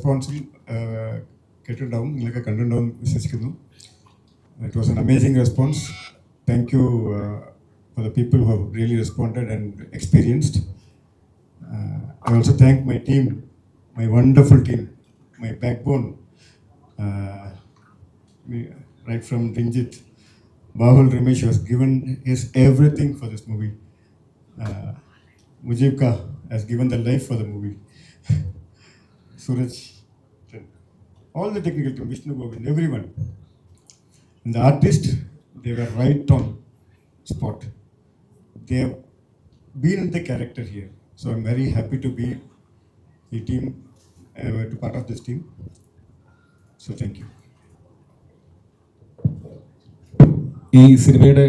റെസ്പോൺസിൽ കേട്ടിട്ടുണ്ടാവും, നിങ്ങളൊക്കെ കണ്ടിട്ടുണ്ടാവും വിശ്വസിക്കുന്നു. It was an amazing response. Thank you for the people who have really responded and experienced. I also thank my team, my wonderful team, my backbone, right from Rinjit, Bahul Ramesh has given his everything for this movie. Mujibka has given the life for the movie. Suraj, all the technical team, Vishnu Govind, everyone. And the artist, they were right on spot. They have been in the character here. So I'm very happy to be a team, to part of this team. So thank you. ഈ സിനിമയുടെ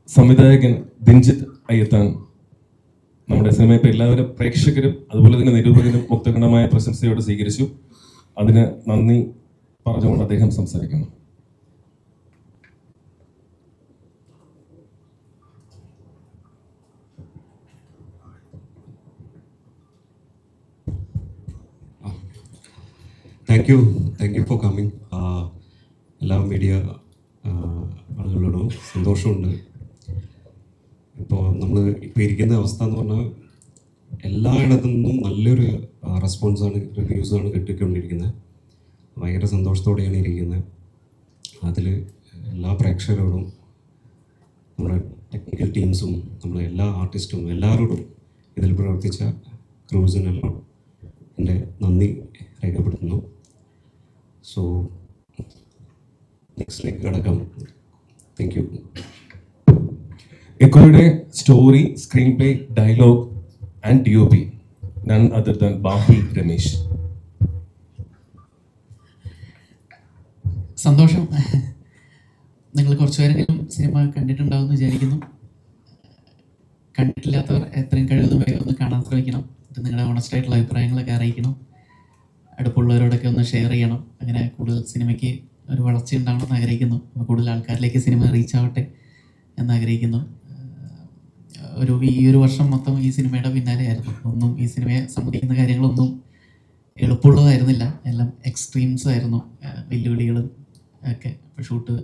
സംവിധായകൻ ദിൻജിത്ത് അയ്യത്താൻ നമ്മുടെ cinema ഇപ്പോൾ എല്ലാവരും പ്രേക്ഷകരും അതുപോലെ തന്നെ നിരൂപകരും മുക്തഗണമായ പ്രശംസയോടെ സ്വീകരിച്ചു. അതിന് നന്ദി പറഞ്ഞുകൊണ്ട് അദ്ദേഹം സംസാരിക്കുന്നു. Thank you for coming. എല്ലാ മീഡിയ ആളുകളോടും സന്തോഷമുണ്ട്. ഇപ്പോൾ നമ്മൾ ഇപ്പോൾ ഇരിക്കുന്ന അവസ്ഥ എന്ന് പറഞ്ഞാൽ എല്ലായിടത്തു നിന്നും നല്ലൊരു റെസ്പോൺസാണ്, റിവ്യൂസാണ് കിട്ടിക്കൊണ്ടിരിക്കുന്നത്. ഭയങ്കര സന്തോഷത്തോടെയാണ് ഇരിക്കുന്നത്. അതിൽ എല്ലാ പ്രേക്ഷകരോടും നമ്മുടെ ടെക്നിക്കൽ ടീംസും നമ്മുടെ എല്ലാ ആർട്ടിസ്റ്റും എല്ലാവരോടും ഇതിൽ പ്രവർത്തിച്ച ക്രൂസിനെല്ലാം എൻ്റെ നന്ദി രേഖപ്പെടുത്തുന്നു. സോ നെക്സ്റ്റിലേക്ക് കടക്കാം. Thank you. എക്കോയുടെ story, screenplay, dialogue and DOP none other than Bahul Ramesh. സന്തോഷം. നിങ്ങൾ കുറച്ചുപേരെങ്കിലും സിനിമ കണ്ടിട്ടുണ്ടാവുമെന്ന് വിചാരിക്കുന്നു. കണ്ടിട്ടില്ലാത്തവർ എത്രയും കഴിയുന്ന വേഗം ഒന്ന് കാണാൻ ശ്രമിക്കണം. നിങ്ങളുടെ ഓണസ്റ്റ് ആയിട്ടുള്ള അഭിപ്രായങ്ങളൊക്കെ അറിയിക്കണം. അടുപ്പുള്ളവരോടൊക്കെ ഒന്ന് ഷെയർ ചെയ്യണം. അങ്ങനെ കൂടുതൽ സിനിമയ്ക്ക് ഒരു വളർച്ച ഉണ്ടാവണമെന്ന് ആഗ്രഹിക്കുന്നു. കൂടുതൽ ആൾക്കാരിലേക്ക് സിനിമ റീച്ച് ആവട്ടെ എന്നാഗ്രഹിക്കുന്നു. ഈ ഒരു വർഷം മൊത്തം ഈ സിനിമയുടെ പിന്നാലെ ആയിരുന്നു. ഒന്നും ഈ സിനിമയെ സംബന്ധിക്കുന്ന കാര്യങ്ങളൊന്നും എളുപ്പമുള്ളതായിരുന്നില്ല. എല്ലാം എക്സ്ട്രീംസ് ആയിരുന്നു. വെല്ലുവിളികളും ഒക്കെ. ഇപ്പോൾ ഷൂട്ട്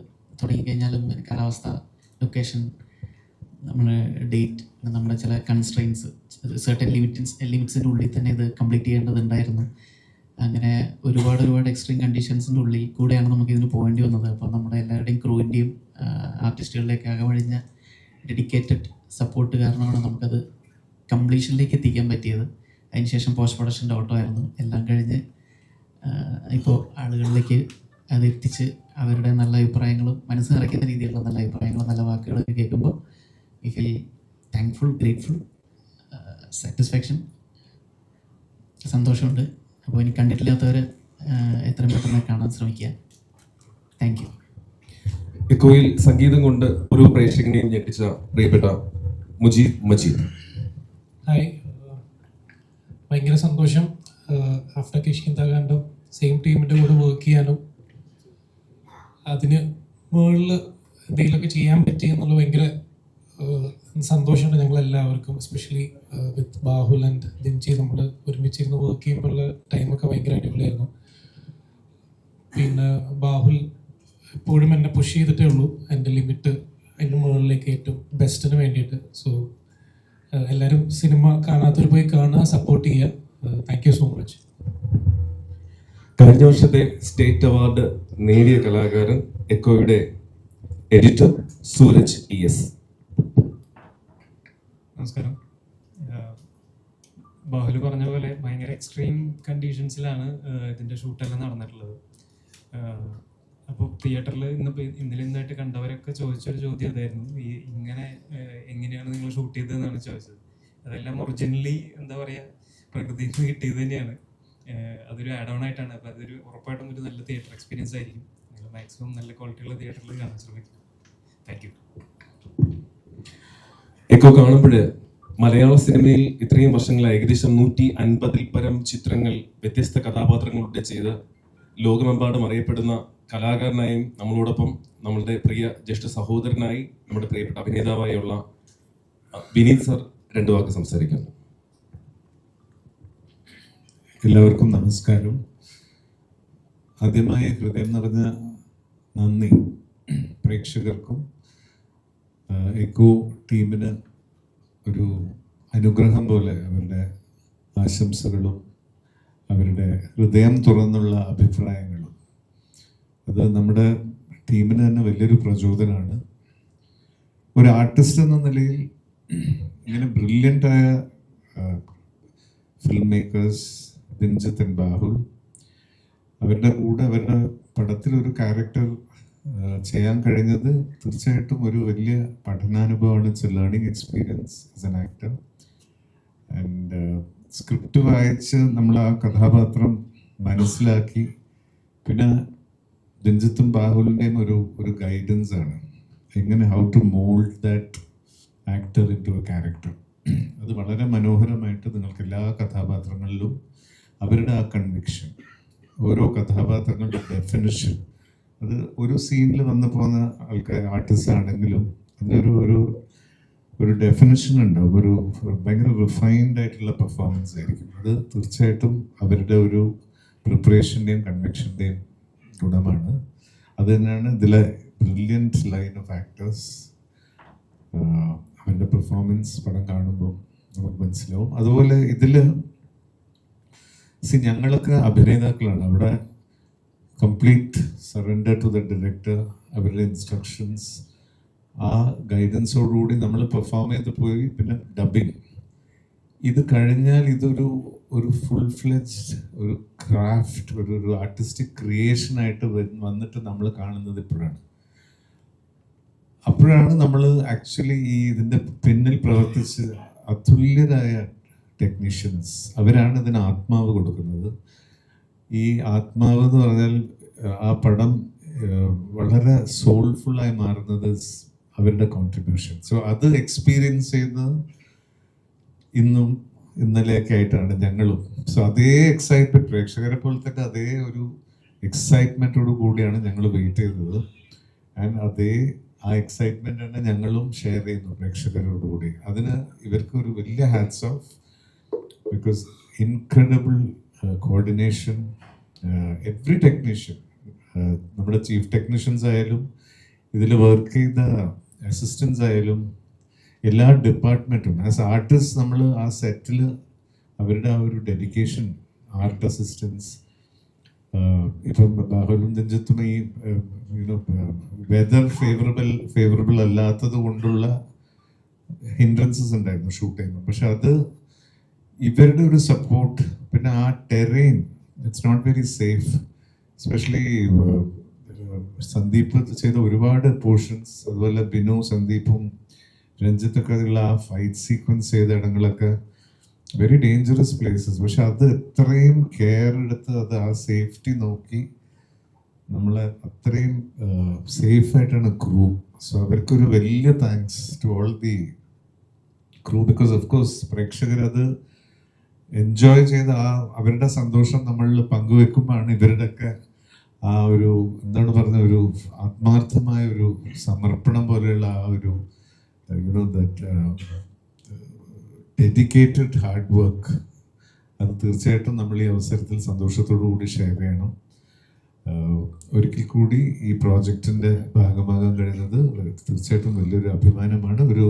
തുടങ്ങിക്കഴിഞ്ഞാലും കാലാവസ്ഥ, ലൊക്കേഷൻ, നമ്മുടെ ഡേറ്റ്, നമ്മുടെ ചില കൺസ്ട്രെയിൻസ്, സർട്ടൻ ലിമിറ്റ്സിൻ്റെ ഉള്ളിൽ തന്നെ ഇത് കംപ്ലീറ്റ് ചെയ്യേണ്ടതുണ്ടായിരുന്നു. അങ്ങനെ ഒരുപാട് എക്സ്ട്രീം കണ്ടീഷൻസിൻ്റെ ഉള്ളിൽ കൂടെയാണ് നമുക്കിതിന് പോകേണ്ടി വന്നത്. അപ്പോൾ നമ്മുടെ എല്ലാവരുടെയും ക്രൂവിൻ്റെയും ആർട്ടിസ്റ്റുകളുടെയൊക്കെ അകമഴിഞ്ഞ ഡെഡിക്കേറ്റഡ് സപ്പോർട്ട് കാരണമാണ് നമുക്കത് കംപ്ലീഷനിലേക്ക് എത്തിക്കാൻ പറ്റിയത്. അതിനുശേഷം പോസ്റ്റ് പ്രൊഡക്ഷൻ്റെ ഓട്ടമായിരുന്നു. എല്ലാം കഴിഞ്ഞ് ഇപ്പോൾ ആളുകളിലേക്ക് അത് എത്തിച്ച് അവരുടെ നല്ല അഭിപ്രായങ്ങളും മനസ്സ് നിറയ്ക്കുന്ന രീതിയിലുള്ള നല്ല അഭിപ്രായങ്ങളും നല്ല വാക്കുകളൊക്കെ കേൾക്കുമ്പോൾ we feel thankful, grateful, satisfaction, സന്തോഷമുണ്ട്. അപ്പോൾ ഇനി കണ്ടിട്ടില്ലാത്തവർ എത്രയും പെട്ടെന്ന് കാണാൻ ശ്രമിക്കുക. Thank you. എക്കോയിൽ സംഗീതം കൊണ്ട് ഒരു പ്രേക്ഷകനെയും ഞെട്ടിച്ച പ്രിയപ്പെട്ട മുജീബ് മജീദ്. ഹായ്, ഭയങ്കര സന്തോഷം. ആഫ്റ്റർ കിഷ്കിന്താകാണ്ടും സെയിം ടീമിൻ്റെ കൂടെ വർക്ക് ചെയ്യാനും അതിന് മുകളിൽ എന്തെങ്കിലുമൊക്കെ ചെയ്യാൻ പറ്റി എന്നുള്ള ഭയങ്കര സന്തോഷമുണ്ട് ഞങ്ങളെല്ലാവർക്കും. എസ്പെഷ്യലി വിത്ത് ബാഹുൽ ആൻഡ് ദിൻജി നമ്മൾ ഒരുമിച്ചിരുന്ന് വർക്ക് ചെയ്യുമ്പോഴുള്ള ടൈമൊക്കെ ഭയങ്കര അടിപൊളിയായിരുന്നു. പിന്നെ ബാഹുൽ എപ്പോഴും എന്നെ പുഷ് ചെയ്തിട്ടേ ഉള്ളൂ. എൻ്റെ ലിമിറ്റ് അതിൻ്റെ മുകളിലേക്ക് ഏറ്റവും ബെസ്റ്റിന് വേണ്ടിയിട്ട്. സോ എല്ലാവരും സിനിമ കാണാത്തവർ പോയി കാണുക, സപ്പോർട്ട് ചെയ്യുക. Thank you so much. കഴിഞ്ഞ വർഷത്തെ സ്റ്റേറ്റ് അവാർഡ് നേടിയ കലാകാരൻ, എക്കോയുടെ എഡിറ്റർ സൂരജ് ES. നമസ്കാരം. ബാഹുല് പറഞ്ഞ പോലെ ഭയങ്കര എക്സ്ട്രീം കണ്ടീഷൻസിലാണ് ഇതിൻ്റെ ഷൂട്ടെല്ലാം നടന്നിട്ടുള്ളത്. അപ്പോൾ തിയേറ്ററിൽ ഇന്നലെന്നായിട്ട് കണ്ടവരൊക്കെ ചോദിച്ചൊരു ചോദ്യം അതായിരുന്നു, ഇങ്ങനെ എങ്ങനെയാണ് നിങ്ങൾ ഷൂട്ട് ചെയ്തതെന്നാണ് ചോദിച്ചത്. അതെല്ലാം ഒറിജിനലി എന്താ പറയുക, പ്രകൃതിയിൽ നിന്ന് കിട്ടിയത് തന്നെയാണ്. അതൊരു ആഡ് ഓൺ ആയിട്ടാണ്. അപ്പോൾ അതൊരു ഉറപ്പായിട്ടും ഒരു നല്ല തിയേറ്റർ എക്സ്പീരിയൻസ് ആയിരിക്കും. നിങ്ങൾ മാക്സിമം നല്ല ക്വാളിറ്റിയുള്ള തിയേറ്ററിൽ കാണാൻ ശ്രമിക്കും. Thank you. എക്കോ കാണുമ്പോൾ മലയാള സിനിമയിൽ ഇത്രയും വർഷങ്ങളായി ഏകദേശം 150-ൽ പരം ചിത്രങ്ങൾ വ്യത്യസ്ത കഥാപാത്രങ്ങളുടെ ചെയ്ത് ലോകമെമ്പാടും അറിയപ്പെടുന്ന കലാകാരനായും നമ്മളോടൊപ്പം നമ്മളുടെ പ്രിയ ജ്യേഷ്ഠ സഹോദരനായി നമ്മുടെ പ്രിയപ്പെട്ട അഭിനേതാവായുള്ള വിനീത് സർ രണ്ടു വാക്ക് സംസാരിക്കുന്നു. എല്ലാവർക്കും നമസ്കാരം. ആദ്യമായി ഹൃദയം നിറഞ്ഞ നന്ദി പ്രേക്ഷകർക്കും എക്കോ ടീമിന് ഒരു അനുഗ്രഹം പോലെ അവരുടെ ആശംസകളും അവരുടെ ഹൃദയം തുറന്നുള്ള അഭിപ്രായങ്ങളും അത് നമ്മുടെ ടീമിന് തന്നെ വലിയൊരു പ്രചോദനമാണ്. ഒരു ആർട്ടിസ്റ്റ് എന്ന നിലയിൽ ഇങ്ങനെ ബ്രില്യൻ്റായ filmmakers Ranjith and Bahul അവരുടെ കൂടെ അവരുടെ പടത്തിലൊരു ക്യാരക്ടർ ചെയ്യാൻ കഴിഞ്ഞത് തീർച്ചയായിട്ടും ഒരു വലിയ പഠനാനുഭവമാണ്. It's a learning experience as an actor. And script വായിച്ച് നമ്മൾ ആ കഥാപാത്രം മനസ്സിലാക്കി പിന്നെ രഞ്ജിത്തും ബാഹുലിൻ്റെയും ഒരു ഗൈഡൻസ് ആണ് എങ്ങനെ how to mould that actor into a character. അത് വളരെ മനോഹരമായിട്ട് നിങ്ങൾക്ക് എല്ലാ കഥാപാത്രങ്ങളിലും അവരുടെ ആ കൺവിക്ഷൻ, ഓരോ കഥാപാത്രങ്ങളുടെ ഡെഫിനിഷൻ, അത് ഒരു സീനിൽ വന്നു പോകുന്ന ആൾക്കാർ ആർട്ടിസ്റ്റ് ആണെങ്കിലും അതിനൊരു ഒരു ഒരു ഡെഫിനിഷൻ ഉണ്ടാവും. ഒരു ഭയങ്കര റിഫൈൻഡ് ആയിട്ടുള്ള പെർഫോമൻസ് ആയിരിക്കും. അത് തീർച്ചയായിട്ടും അവരുടെ ഒരു പ്രിപ്പറേഷൻ്റെയും കൺവിക്ഷൻ്റെയും ഗുണമാണ്. അത് തന്നെയാണ് ഇതിലെ ബ്രില്യൻറ്റ് ലൈൻ ഓഫ് ആക്ടേഴ്സ്. അവരുടെ പെർഫോമൻസ് പടം കാണുമ്പോൾ നമുക്ക് മനസ്സിലാവും. അതുപോലെ ഇതിൽ ഞങ്ങളൊക്കെ അഭിനേതാക്കളാണ്. അവിടെ complete surrender to the director, അവരുടെ ഇൻസ്ട്രക്ഷൻസ്, ആ ഗൈഡൻസോടുകൂടി നമ്മൾ പെർഫോം ചെയ്ത് പോയി. പിന്നെ ഡബിങ് ഇത് കഴിഞ്ഞാൽ ഇതൊരു ഫുൾ ഫ്ലെഡ്ജ്ഡ് ഒരു ക്രാഫ്റ്റ്, ഒരു ആർട്ടിസ്റ്റിക് ക്രിയേഷനായിട്ട് വന്നിട്ട് നമ്മൾ കാണുന്നത് അപ്പോഴാണ് നമ്മൾ ആക്ച്വലി ഈ ഇതിൻ്റെ പിന്നിൽ പ്രവർത്തിച്ച് അതുല്യരായ ടെക്നീഷ്യൻസ് അവരാണ് ഇതിന് ആത്മാവ് കൊടുക്കുന്നത്. ഈ ആത്മാവ് എന്ന് പറഞ്ഞാൽ ആ പടം വളരെ സോൾഫുള്ളായി മാറുന്നത് അവരുടെ കോൺട്രിബ്യൂഷൻ. സോ അത് എക്സ്പീരിയൻസ് ചെയ്യുന്നത് ഇന്നും ഇന്നലെയൊക്കെ ആയിട്ടാണ് ഞങ്ങളും. സോ അതേ എക്സൈറ്റ്മെൻറ്റ് പ്രേക്ഷകരെ പോലെ തന്നെ അതേ ഒരു എക്സൈറ്റ്മെൻറ്റോട് കൂടിയാണ് ഞങ്ങൾ വെയിറ്റ് ചെയ്തത്. ആൻഡ് ആ എക്സൈറ്റ്മെൻ്റ് തന്നെ ഞങ്ങളും ഷെയർ ചെയ്യുന്നു പ്രേക്ഷകരോടുകൂടി. അതിന് ഇവർക്ക് ഒരു വലിയ hats off. Because incredible coordination, every technician, നമ്മുടെ ചീഫ് ടെക്നീഷ്യൻസ് ആയാലും ഇതിൽ വർക്ക് ചെയ്ത അസിസ്റ്റൻസ് ആയാലും എല്ലാ ഡിപ്പാർട്ട്മെൻറ്റും ആസ് ആർട്ടിസ്റ്റ് നമ്മൾ ആ സെറ്റിൽ അവരുടെ ആ ഒരു ഡെഡിക്കേഷൻ, ആർട്ട് അസിസ്റ്റൻസ്, ഇപ്പം ബാഹുലും രഞ്ജിത്തും ഈ വെതർ ഫേവറബിൾ അല്ലാത്തത് കൊണ്ടുള്ള ഹിൻഡ്രൻസസ് ഉണ്ടായിരുന്നു ഷൂട്ട് ചെയ്യുമ്പോൾ. പക്ഷെ അത് ഇവരുടെ ഒരു സപ്പോർട്ട്, പിന്നെ ആ terrain it's not very safe. Especially Sandeep ചെയ്ത ഒരുപാട് പോർഷൻസ്, അതുപോലെ ബിനു, സന്ദീപും രഞ്ജിത്തൊക്കെ ഉള്ള ആ ഫൈറ്റ് സീക്വൻസ് ചെയ്ത ഇടങ്ങളൊക്കെ വെരി ഡേഞ്ചറസ് പ്ലേസസ്. പക്ഷെ അത് എത്രയും കെയർ എടുത്ത് അത് ആ സേഫ്റ്റി നോക്കി നമ്മളെ അത്രയും സേഫായിട്ടാണ് ക്രൂ. സോ അവർക്കൊരു വലിയ thanks to all the crew. Because of course പ്രേക്ഷകർ അത് എൻജോയ് ചെയ്ത് ആ അവരുടെ സന്തോഷം നമ്മളിൽ പങ്കുവെക്കുമ്പോഴാണ് ഇവരുടെയൊക്കെ ആ ഒരു എന്താണ് പറഞ്ഞ ഒരു ആത്മാർത്ഥമായ ഒരു സമർപ്പണം പോലെയുള്ള ആ ഒരു ഡെഡിക്കേറ്റഡ് ഹാർഡ് വർക്ക് അത് തീർച്ചയായിട്ടും നമ്മൾ ഈ അവസരത്തിൽ സന്തോഷത്തോടു കൂടി ഷെയർ ചെയ്യണം. ഒരിക്കൽ കൂടി ഈ പ്രോജക്റ്റിൻ്റെ ഭാഗമാകാൻ കഴിയുന്നത് തീർച്ചയായിട്ടും വലിയൊരു അഭിമാനമാണ്. ഒരു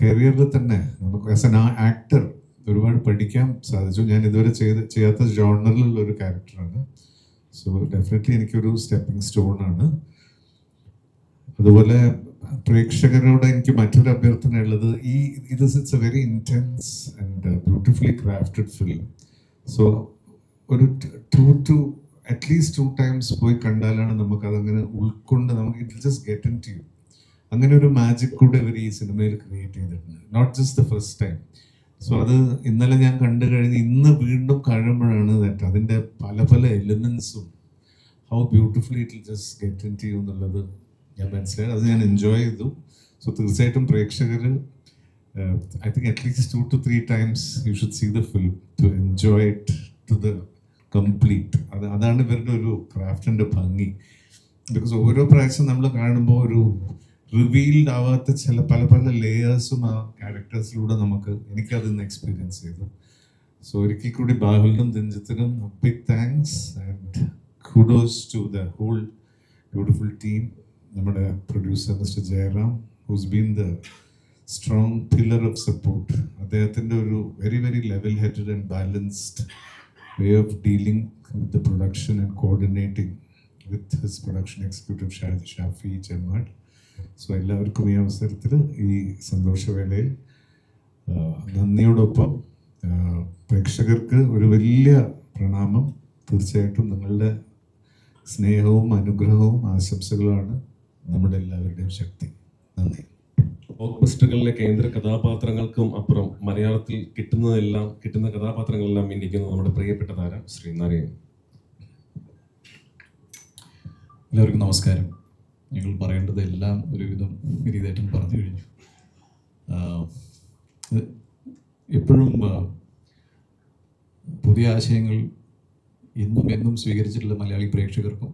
കരിയറിൽ തന്നെ നമുക്ക് ആസ് എൻ ആക്ടർ ഒരുപാട് പഠിക്കാൻ സാധിച്ചു. ഞാൻ ഇതുവരെ ചെയ്യാത്ത ജോണറിലുള്ള ഒരു ക്യാരക്ടറാണ്. സോ ഡെഫിനറ്റ്ലി എനിക്കൊരു സ്റ്റെപ്പിംഗ് സ്റ്റോണാണ്. അതുപോലെ പ്രേക്ഷകരോട് എനിക്ക് മറ്റൊരു അഭ്യർത്ഥനയുള്ളത്, it's a very intense and beautifully crafted film. So ഒരു അറ്റ്ലീസ്റ്റ് 2 times പോയി കണ്ടാലാണ് നമുക്കതങ്ങനെ ഉൾക്കൊണ്ട് നമുക്ക് it just get into you. അങ്ങനെ ഒരു മാജിക് കൂടെ ഇവർ ഈ സിനിമയിൽ ക്രിയേറ്റ് ചെയ്തിട്ടുണ്ട്, not just the first time. So അത് ഇന്നലെ ഞാൻ കണ്ടു കഴിഞ്ഞ് ഇന്ന് വീണ്ടും കാണുമ്പോഴാണ് ദാറ്റ് അതിൻ്റെ പല എലിമെൻസും how beautifully it just get into you എന്നുള്ളത് ഞാൻ മനസ്സിലായി. അത് ഞാൻ എൻജോയ് ചെയ്തു. സോ തീർച്ചയായിട്ടും പ്രേക്ഷകർ I think at least 2 to 3 times you should see the film to enjoy it to the complete. അതാണ് ഇവരുടെ ഒരു ക്രാഫ്റ്റിൻ്റെ ഭംഗി. ബിക്കോസ് ഓരോ പ്രാവശ്യം നമ്മൾ കാണുമ്പോൾ ഒരു റിവീൽഡ് ആവാത്ത പല ലേയേഴ്സും ആ ക്യാരക്ടേഴ്സിലൂടെ എനിക്കതിന്ന് എക്സ്പീരിയൻസ് ചെയ്തു. സോ ഒരിക്കൽ കൂടി ബാഹുലിനും രഞ്ജിത്തിനും big thanks and kudos to the whole beautiful team. നമ്മുടെ producer mister Jayaram, who's been the strong pillar of support. അദ്ദേഹത്തിൻ്റെ ഒരു very very level headed and balanced way of dealing with the production and coordinating with his production executive Shafi Chemmad. So എല്ലാവർക്കും ഈ അവസരത്തിൽ ഈ സന്തോഷവേളയിൽ നന്ദിയോടൊപ്പം പ്രേക്ഷകർക്ക് ഒരു വലിയ പ്രണാമം. തീർച്ചയായിട്ടും നിങ്ങളുടെ സ്നേഹവും അനുഗ്രഹവും ആശംസകളാണ് നമ്മുടെ എല്ലാവരുടെയും ശക്തി. നന്ദി. ബ്ലോക്ക്ബസ്റ്ററുകളിലെ കേന്ദ്ര കഥാപാത്രങ്ങൾക്കും അപ്പുറം മലയാളത്തിൽ കിട്ടുന്ന കഥാപാത്രങ്ങളെല്ലാം മിന്നിക്കുന്ന നമ്മുടെ പ്രിയപ്പെട്ട താരം ശ്രീ നാരായണൻ. എല്ലാവർക്കും നമസ്കാരം. ഞങ്ങൾ പറയേണ്ടത് എല്ലാം ഒരുവിധം ഗിരീതേട്ടൻ പറഞ്ഞു കഴിഞ്ഞു. എപ്പോഴും പുതിയ ആശയങ്ങൾ എന്നും സ്വീകരിച്ചിട്ടുള്ള മലയാളി പ്രേക്ഷകർക്കും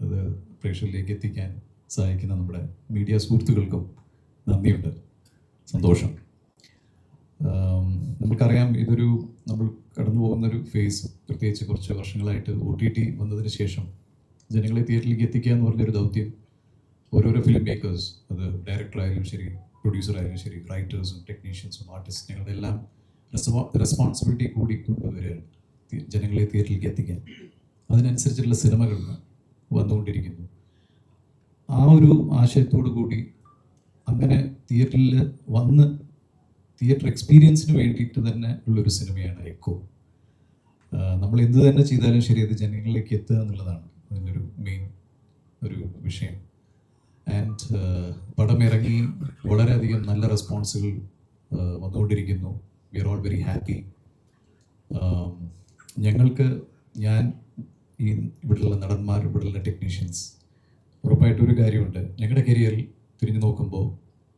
അത് പ്രേക്ഷകരിലേക്ക് എത്തിക്കാൻ സഹായിക്കുന്ന നമ്മുടെ മീഡിയ സുഹൃത്തുക്കൾക്കും നന്ദിയുണ്ട്, സന്തോഷം. നമുക്കറിയാം, നമ്മൾ കടന്നു പോകുന്നൊരു ഫേസ്, പ്രത്യേകിച്ച് കുറച്ച് വർഷങ്ങളായിട്ട് OTT വന്നതിന് ശേഷം ജനങ്ങളെ തിയേറ്ററിലേക്ക് എത്തിക്കുക എന്ന് പറഞ്ഞൊരു ദൗത്യം ഓരോരോ ഫിലിം മേക്കേഴ്സ്, അത് ഡയറക്ടറായാലും ശരി, പ്രൊഡ്യൂസറായാലും ശരി, റൈറ്റേഴ്സും ടെക്നീഷ്യൻസും ആർട്ടിസ്റ്റ്, ഞങ്ങളുടെ എല്ലാം റെസ്പോൺസിബിലിറ്റി കൂടി കൊണ്ടുവരികയാണ് ജനങ്ങളെ തിയേറ്ററിലേക്ക് എത്തിക്കാൻ. അതിനനുസരിച്ചുള്ള സിനിമകൾ വന്നുകൊണ്ടിരിക്കുന്നു. ആ ഒരു ആശയത്തോടു കൂടി അങ്ങനെ തിയേറ്ററിൽ വന്ന് തിയേറ്റർ എക്സ്പീരിയൻസിന് വേണ്ടിയിട്ട് തന്നെ ഉള്ളൊരു സിനിമയാണ് എക്കോ. നമ്മൾ എന്ത് തന്നെ ചെയ്താലും ശരി, അത് ജനങ്ങളിലേക്ക് എത്തുക എന്നുള്ളതാണ് അതിൻ്റെ ഒരു മെയിൻ ഒരു വിഷയം. ആൻഡ് പടം ഇറങ്ങി വളരെയധികം നല്ല റെസ്പോൺസുകൾ വന്നുകൊണ്ടിരിക്കുന്നു. We are all very happy. ഞാൻ ഈ ഇവിടെയുള്ള നടന്മാർ, ഇവിടെയുള്ള ടെക്നീഷ്യൻസ്, ഉറപ്പായിട്ടൊരു കാര്യമുണ്ട്, ഞങ്ങളുടെ കരിയറിൽ തിരിഞ്ഞു നോക്കുമ്പോൾ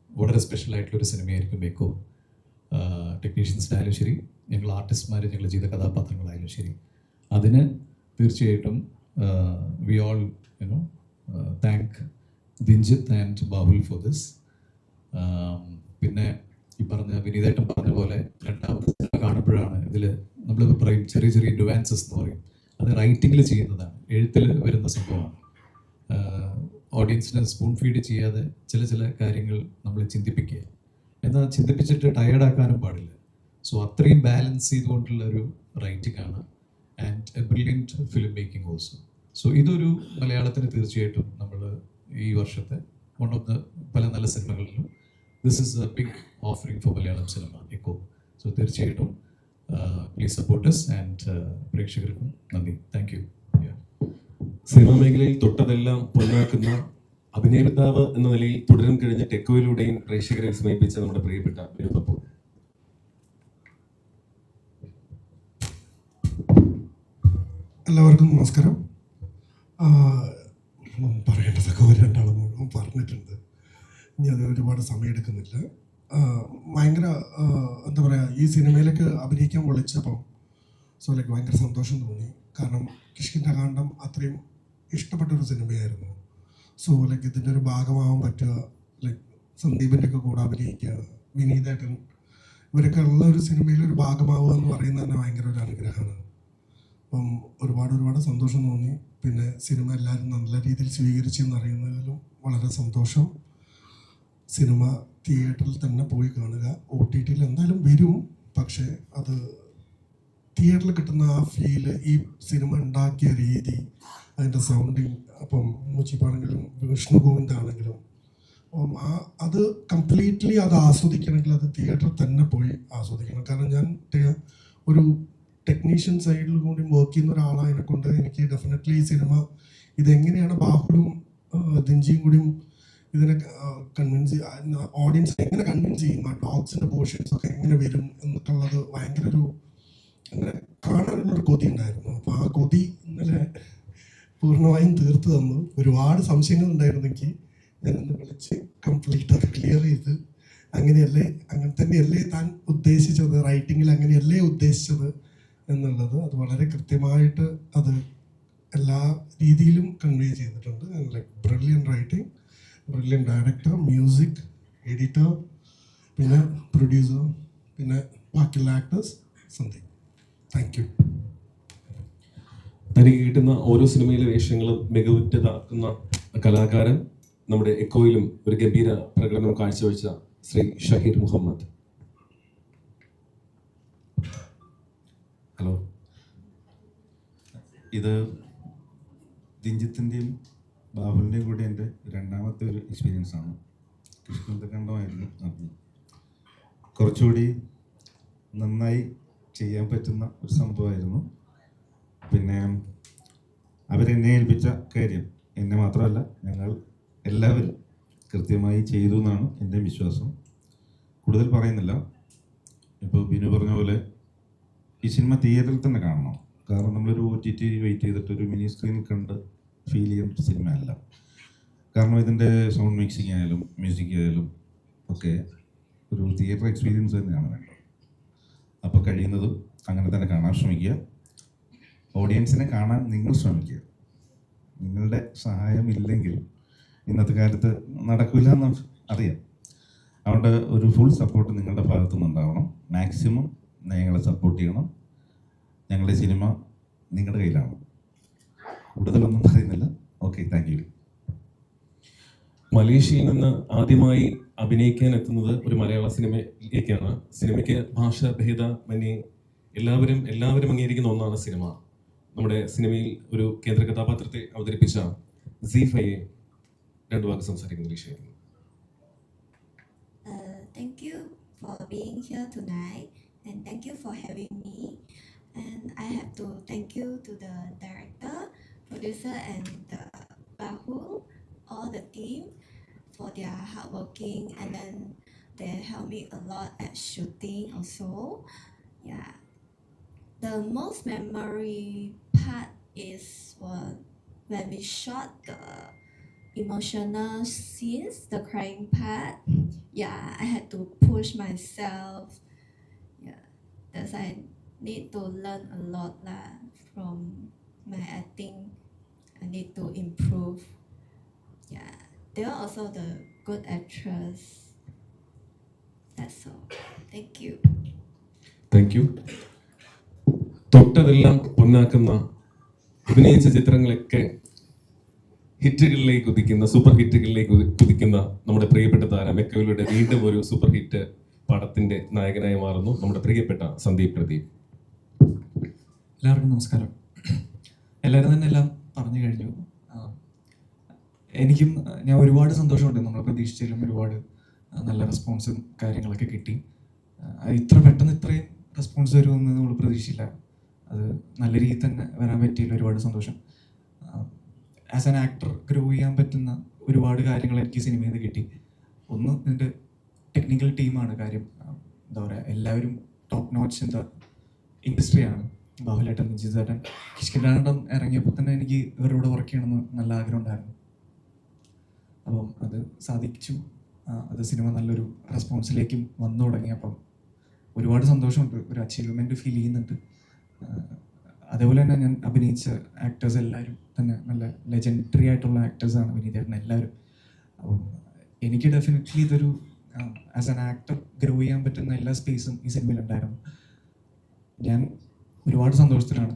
വളരെ സ്പെഷ്യലായിട്ടുള്ളൊരു സിനിമയായിരിക്കും എക്കോ. ടെക്നീഷ്യൻസിനായാലും ശരി, ഞങ്ങൾ ആർട്ടിസ്റ്റ്മാർ, ഞങ്ങൾ ചെയ്ത കഥാപാത്രങ്ങളായാലും ശരി, അതിന് തീർച്ചയായിട്ടും we all thank Dinjith and Bahul for this. പിന്നെ ഈ വിനീതേട്ടൻ പറഞ്ഞ പോലെ രണ്ടാമത്തെ സിനിമ കാണുമ്പോഴാണ് ഇതിൽ നമ്മൾ പറയും ചെറിയ ചെറിയ നുവാൻസസ് എന്ന് പറയും, അത് റൈറ്റിങ്ങിൽ ചെയ്യുന്നതാണ്, എഴുത്തിൽ വരുന്ന സംഭവമാണ്. ഓഡിയൻസിനെ സ്പൂൺ ഫീഡ് ചെയ്യാതെ ചില കാര്യങ്ങൾ നമ്മൾ ചിന്തിപ്പിക്കുക, എന്നാൽ ചിന്തിപ്പിച്ചിട്ട് ടയേർഡാക്കാനും പാടില്ല. സോ അത്രയും ബാലൻസ് ചെയ്തുകൊണ്ടുള്ള ഒരു റൈറ്റിംഗ് ആണ്. And A brilliant film making also. So ഇതൊരു മലയാളത്തിന് തീർച്ചയായിട്ടും നമ്മൾ ഈ വർഷത്തെ വൺ ഓഫ് ദ പല നല്ല സിനിമകളിലും this is a big offering for Malayalam cinema Eko. So തീർച്ചയായിട്ടും പ്ലീസ് സപ്പോർട്ട് us ആൻഡ് പ്രേക്ഷകർക്കും നന്ദി. Thank you. സിനിമാ മേഖലയിൽ തൊട്ടതെല്ലാം പൊന്നാക്കുന്ന അഭിനേതാവ് എന്ന നിലയിൽ തുടരും കഴിഞ്ഞ ടെക്കോയിലൂടെയും പ്രേക്ഷകരെ വിസ്മയിപ്പിച്ച നമ്മുടെ പ്രിയപ്പെട്ട വിനോദപ്പോ. എല്ലാവർക്കും നമസ്കാരം. പറയേണ്ടതൊക്കെ രണ്ടാളും മുഴുവൻ പറഞ്ഞിട്ടുണ്ട്, ഇനി അത് ഒരുപാട് സമയമെടുക്കുന്നില്ല. ഭയങ്കര എന്താ പറയുക, ഈ സിനിമയിലേക്ക് അഭിനയിക്കാൻ വിളിച്ചപ്പോൾ ഭയങ്കര സന്തോഷം തോന്നി. കാരണം കിഷ്കിന്ധാകാന്ഡം അത്രയും ഇഷ്ടപ്പെട്ടൊരു സിനിമയായിരുന്നു. ഇതിൻ്റെ ഒരു ഭാഗമാവാൻ പറ്റുക, സന്ദീപിൻ്റെ ഒക്കെ കൂടെ അഭിനയിക്കുക, വിനീതേട്ടൻ, ഇവരൊക്കെ ഉള്ള ഒരു സിനിമയിലൊരു ഭാഗമാവുക എന്ന് പറയുന്നത് തന്നെ ഭയങ്കര ഒരു അനുഗ്രഹമാണ്. അപ്പം ഒരുപാട് സന്തോഷം തോന്നി. പിന്നെ സിനിമ എല്ലാവരും നല്ല രീതിയിൽ സ്വീകരിച്ചെന്നറിയുന്നതിലും വളരെ സന്തോഷം. സിനിമ തിയേറ്ററിൽ തന്നെ പോയി കാണുക. OTTയിൽ എന്തായാലും വരും, പക്ഷേ അത് തിയേറ്ററിൽ കിട്ടുന്ന ആ ഫീല്, ഈ സിനിമ ഉണ്ടാക്കിയ രീതി, അതിൻ്റെ സൗണ്ടിങ്, അപ്പം മുച്ചിപ്പാണെങ്കിലും വിഷ്ണു ഗോവിന്ദാണെങ്കിലും, അത് കംപ്ലീറ്റ്ലി അത് ആസ്വദിക്കണമെങ്കിൽ അത് തിയേറ്ററിൽ തന്നെ പോയി ആസ്വദിക്കണം. കാരണം ഞാൻ ഒരു ടെക്നീഷ്യൻ സൈഡിൽ കൂടി വർക്ക് ചെയ്യുന്ന ഒരാളായതിനെ കൊണ്ട് എനിക്ക് ഡെഫിനറ്റ്ലി ഈ സിനിമ ഇതെങ്ങനെയാണ് ബാഹുലും ദിൻജിയും കൂടിയും ഇതിനെ കൺവിൻസ് ഓഡിയൻസിനെ എങ്ങനെ കൺവിൻസ് ചെയ്യും, ആ ഡോഗ്സിൻ്റെ പോർഷൻസ് ഒക്കെ എങ്ങനെ വരും എന്നൊക്കെയുള്ളത് ഭയങ്കര ഒരു അങ്ങനെ കാണാനുള്ളൊരു കൊതി ഉണ്ടായിരുന്നു. അപ്പോൾ ആ കൊതി ഇന്നലെ പൂർണ്ണമായും തീർത്തു തന്നു. ഒരുപാട് സംശയങ്ങൾ ഉണ്ടായിരുന്നെങ്കിൽ ഞാനൊന്ന് വിളിച്ച് കംപ്ലീറ്റ് അത് ക്ലിയർ ചെയ്ത്, അങ്ങനെ തന്നെയല്ലേ താൻ ഉദ്ദേശിച്ചത്, റൈറ്റിങ്ങിൽ അങ്ങനെയല്ലേ ഉദ്ദേശിച്ചത് എന്നുള്ളത് അത് വളരെ കൃത്യമായിട്ട് അത് എല്ലാ രീതിയിലും കൺവേ ചെയ്തിട്ടുണ്ട്. Brilliant writing, brilliant director, music, editor, പിന്നെ പ്രൊഡ്യൂസർ, പിന്നെ ബാക്കിയുള്ള ആക്ടേഴ്സ്, സന്ദീപ്. Thank you. തനിക്ക് കിട്ടുന്ന ഓരോ സിനിമയിലെ വേഷങ്ങളും മികവുറ്റതാക്കുന്ന കലാകാരൻ നമ്മുടെ എക്കോയിലും ഒരു ഗംഭീര പ്രകടനം കാഴ്ചവെച്ച ശ്രീ ഷഹീർ മുഹമ്മദ്. ഹലോ, ഇത് ദിഞ്ചിത്തിൻ്റെയും ബാബുവിൻ്റെയും കൂടി എൻ്റെ രണ്ടാമത്തെ ഒരു എക്സ്പീരിയൻസ് ആണ്. കൃഷ്ണന്തകണ്ഠമായിരുന്നു ആദ്യം. കുറച്ചുകൂടി നന്നായി ചെയ്യാൻ പറ്റുന്ന ഒരു സംഭവമായിരുന്നു. പിന്നെ അവരെന്നെ ഏൽപ്പിച്ച കാര്യം എന്നെ മാത്രമല്ല ഞങ്ങൾ എല്ലാവരും കൃത്യമായി ചെയ്തു എന്നാണ് എൻ്റെ വിശ്വാസം. കൂടുതൽ പറയുന്നില്ല. ഇപ്പോൾ ബിനു പറഞ്ഞ പോലെ ഈ സിനിമ തിയേറ്ററിൽ തന്നെ കാണണം. കാരണം നമ്മളൊരു OTT വെയിറ്റ് ചെയ്തിട്ട് ഒരു മിനി സ്ക്രീനിൽ കണ്ട് ഫീൽ ചെയ്യുന്ന സിനിമ അല്ല. കാരണം ഇതിൻ്റെ സൗണ്ട് മിക്സിങ് ആയാലും മ്യൂസിക് ആയാലും ഒക്കെ ഒരു തിയേറ്റർ എക്സ്പീരിയൻസ് തന്നെയാണ് വേണ്ടത്. അപ്പോൾ കഴിയുന്നതും അങ്ങനെ തന്നെ കാണാൻ ശ്രമിക്കുക. ഓഡിയൻസിനെ കാണാൻ നിങ്ങൾ ശ്രമിക്കുക. നിങ്ങളുടെ സഹായം ഇല്ലെങ്കിൽ ഇന്നത്തെ കാലത്ത് നടക്കില്ല എന്ന് അറിയാം. അതുകൊണ്ട് ഒരു ഫുൾ സപ്പോർട്ട് നിങ്ങളുടെ ഭാഗത്തു നിന്നുണ്ടാവണം. മാക്സിമം ഞങ്ങളെ സപ്പോർട്ട് ചെയ്യണം. ഞങ്ങളുടെ സിനിമ നിങ്ങളുടെ കയ്യിലാണ്. കൂടുതലൊന്നും പറയുന്നില്ല. Okay, thank you. മലേഷ്യയിൽ നിന്ന് ആദ്യമായി അഭിനയിക്കാൻ എത്തുന്നത് ഒരു മലയാള സിനിമയിലേക്കാണ്. സിനിമയ്ക്ക് ഭാഷാഭേദമന്യേ എല്ലാവരും അംഗീകരിക്കുന്ന ഒന്നാണ് സിനിമ. നമ്മുടെ സിനിമയിൽ ഒരു കേന്ദ്ര കഥാപാത്രത്തെ അവതരിപ്പിച്ച സീഫയെ രണ്ടു വാക്ക് സംസാരിക്കുന്ന വിഷയമായിരുന്നു. Thank you for being here tonight, and thank you for having me. And I have to thank you to the director, producer, and the Bahul, all the team for their hard working, and then they helped me a lot at shooting also. Yeah. The most memory part is when we shot the emotional scenes, the crying part. Yeah, I had to push myself. Yeah, that's I need to learn a lot lah from my acting. I need to improve. Yeah, they are also the good actress. That's all. Thank you. Thank you. തൊട്ടതെല്ലാം പൊന്നാക്കുന്ന അഭിനയിച്ച ചിത്രങ്ങളൊക്കെ ഹിറ്റുകളിലേക്ക് കുതിക്കുന്ന super ഹിറ്റുകളിലേക്ക് കുതിക്കുന്ന നമ്മുടെ പ്രിയപ്പെട്ട താരം എക്കോയിലൂടെ വീണ്ടും ഒരു super hit പടത്തിന്റെ നായകനായി മാറുന്നു നമ്മുടെ പ്രിയപ്പെട്ട സന്ദീപ് പ്രദീപ്. എല്ലാവർക്കും നമസ്കാരം. എല്ലാവരും തന്നെ എല്ലാം പറഞ്ഞു കഴിഞ്ഞു. ഞാൻ ഒരുപാട് സന്തോഷമുണ്ട്. നമ്മൾ പ്രതീക്ഷിച്ചാലും ഒരുപാട് നല്ല റെസ്പോൺസും കാര്യങ്ങളൊക്കെ കിട്ടി. ഇത്ര പെട്ടെന്ന് ഇത്രയും റെസ്പോൺസ് വരുമെന്ന് നമ്മൾ പ്രതീക്ഷിച്ചില്ല. അത് നല്ല രീതിയിൽ തന്നെ വരാൻ പറ്റിയതിൽ ഒരുപാട് സന്തോഷം. ആസ് ആൻ ആക്ടർ ഗ്രോ ചെയ്യാൻ പറ്റുന്ന ഒരുപാട് കാര്യങ്ങൾ എനിക്ക് സിനിമയിൽ നിന്ന് കിട്ടി. ഒന്ന്, ഇതിൻ്റെ ടെക്നിക്കൽ ടീമാണ് കാര്യം. എന്താ പറയുക, എല്ലാവരും ടോപ്പ് നോച്ച് ഇൻഡസ്ട്രിയാണ്. ബാഹുലേട്ടൻ, ജിതേട്ടൻ, കിഷ്കിന്താണ്ടം ഇറങ്ങിയപ്പോൾ തന്നെ എനിക്ക് ഇവരോട് വർക്ക് ചെയ്യണമെന്ന് നല്ല ആഗ്രഹം ഉണ്ടായിരുന്നു. അപ്പം അത് സാധിച്ചു. അത് സിനിമ നല്ലൊരു റെസ്പോൺസിലേക്കും വന്നു തുടങ്ങി. അപ്പം ഒരുപാട് സന്തോഷമുണ്ട്, ഒരു അച്ചീവ്മെൻറ്റ് ഫീൽ ചെയ്യുന്നുണ്ട്. അതേപോലെ തന്നെ ഞാൻ അഭിനയിച്ച ആക്ടേഴ്സ് എല്ലാവരും തന്നെ നല്ല ലെജൻഡറി ആയിട്ടുള്ള ആക്ടേഴ്സാണ് വിനീതേട്ടൻ എല്ലാവരും. അപ്പം എനിക്ക് ഡെഫിനറ്റ്ലി ഇതൊരു ആസ് ആൻ ആക്ടർ ഗ്രോ ചെയ്യാൻ പറ്റുന്ന എല്ലാ സ്പേസും ഈ സിനിമയിലുണ്ടായിരുന്നു. ഞാൻ ഒരുപാട് സന്തോഷത്തിലാണ്.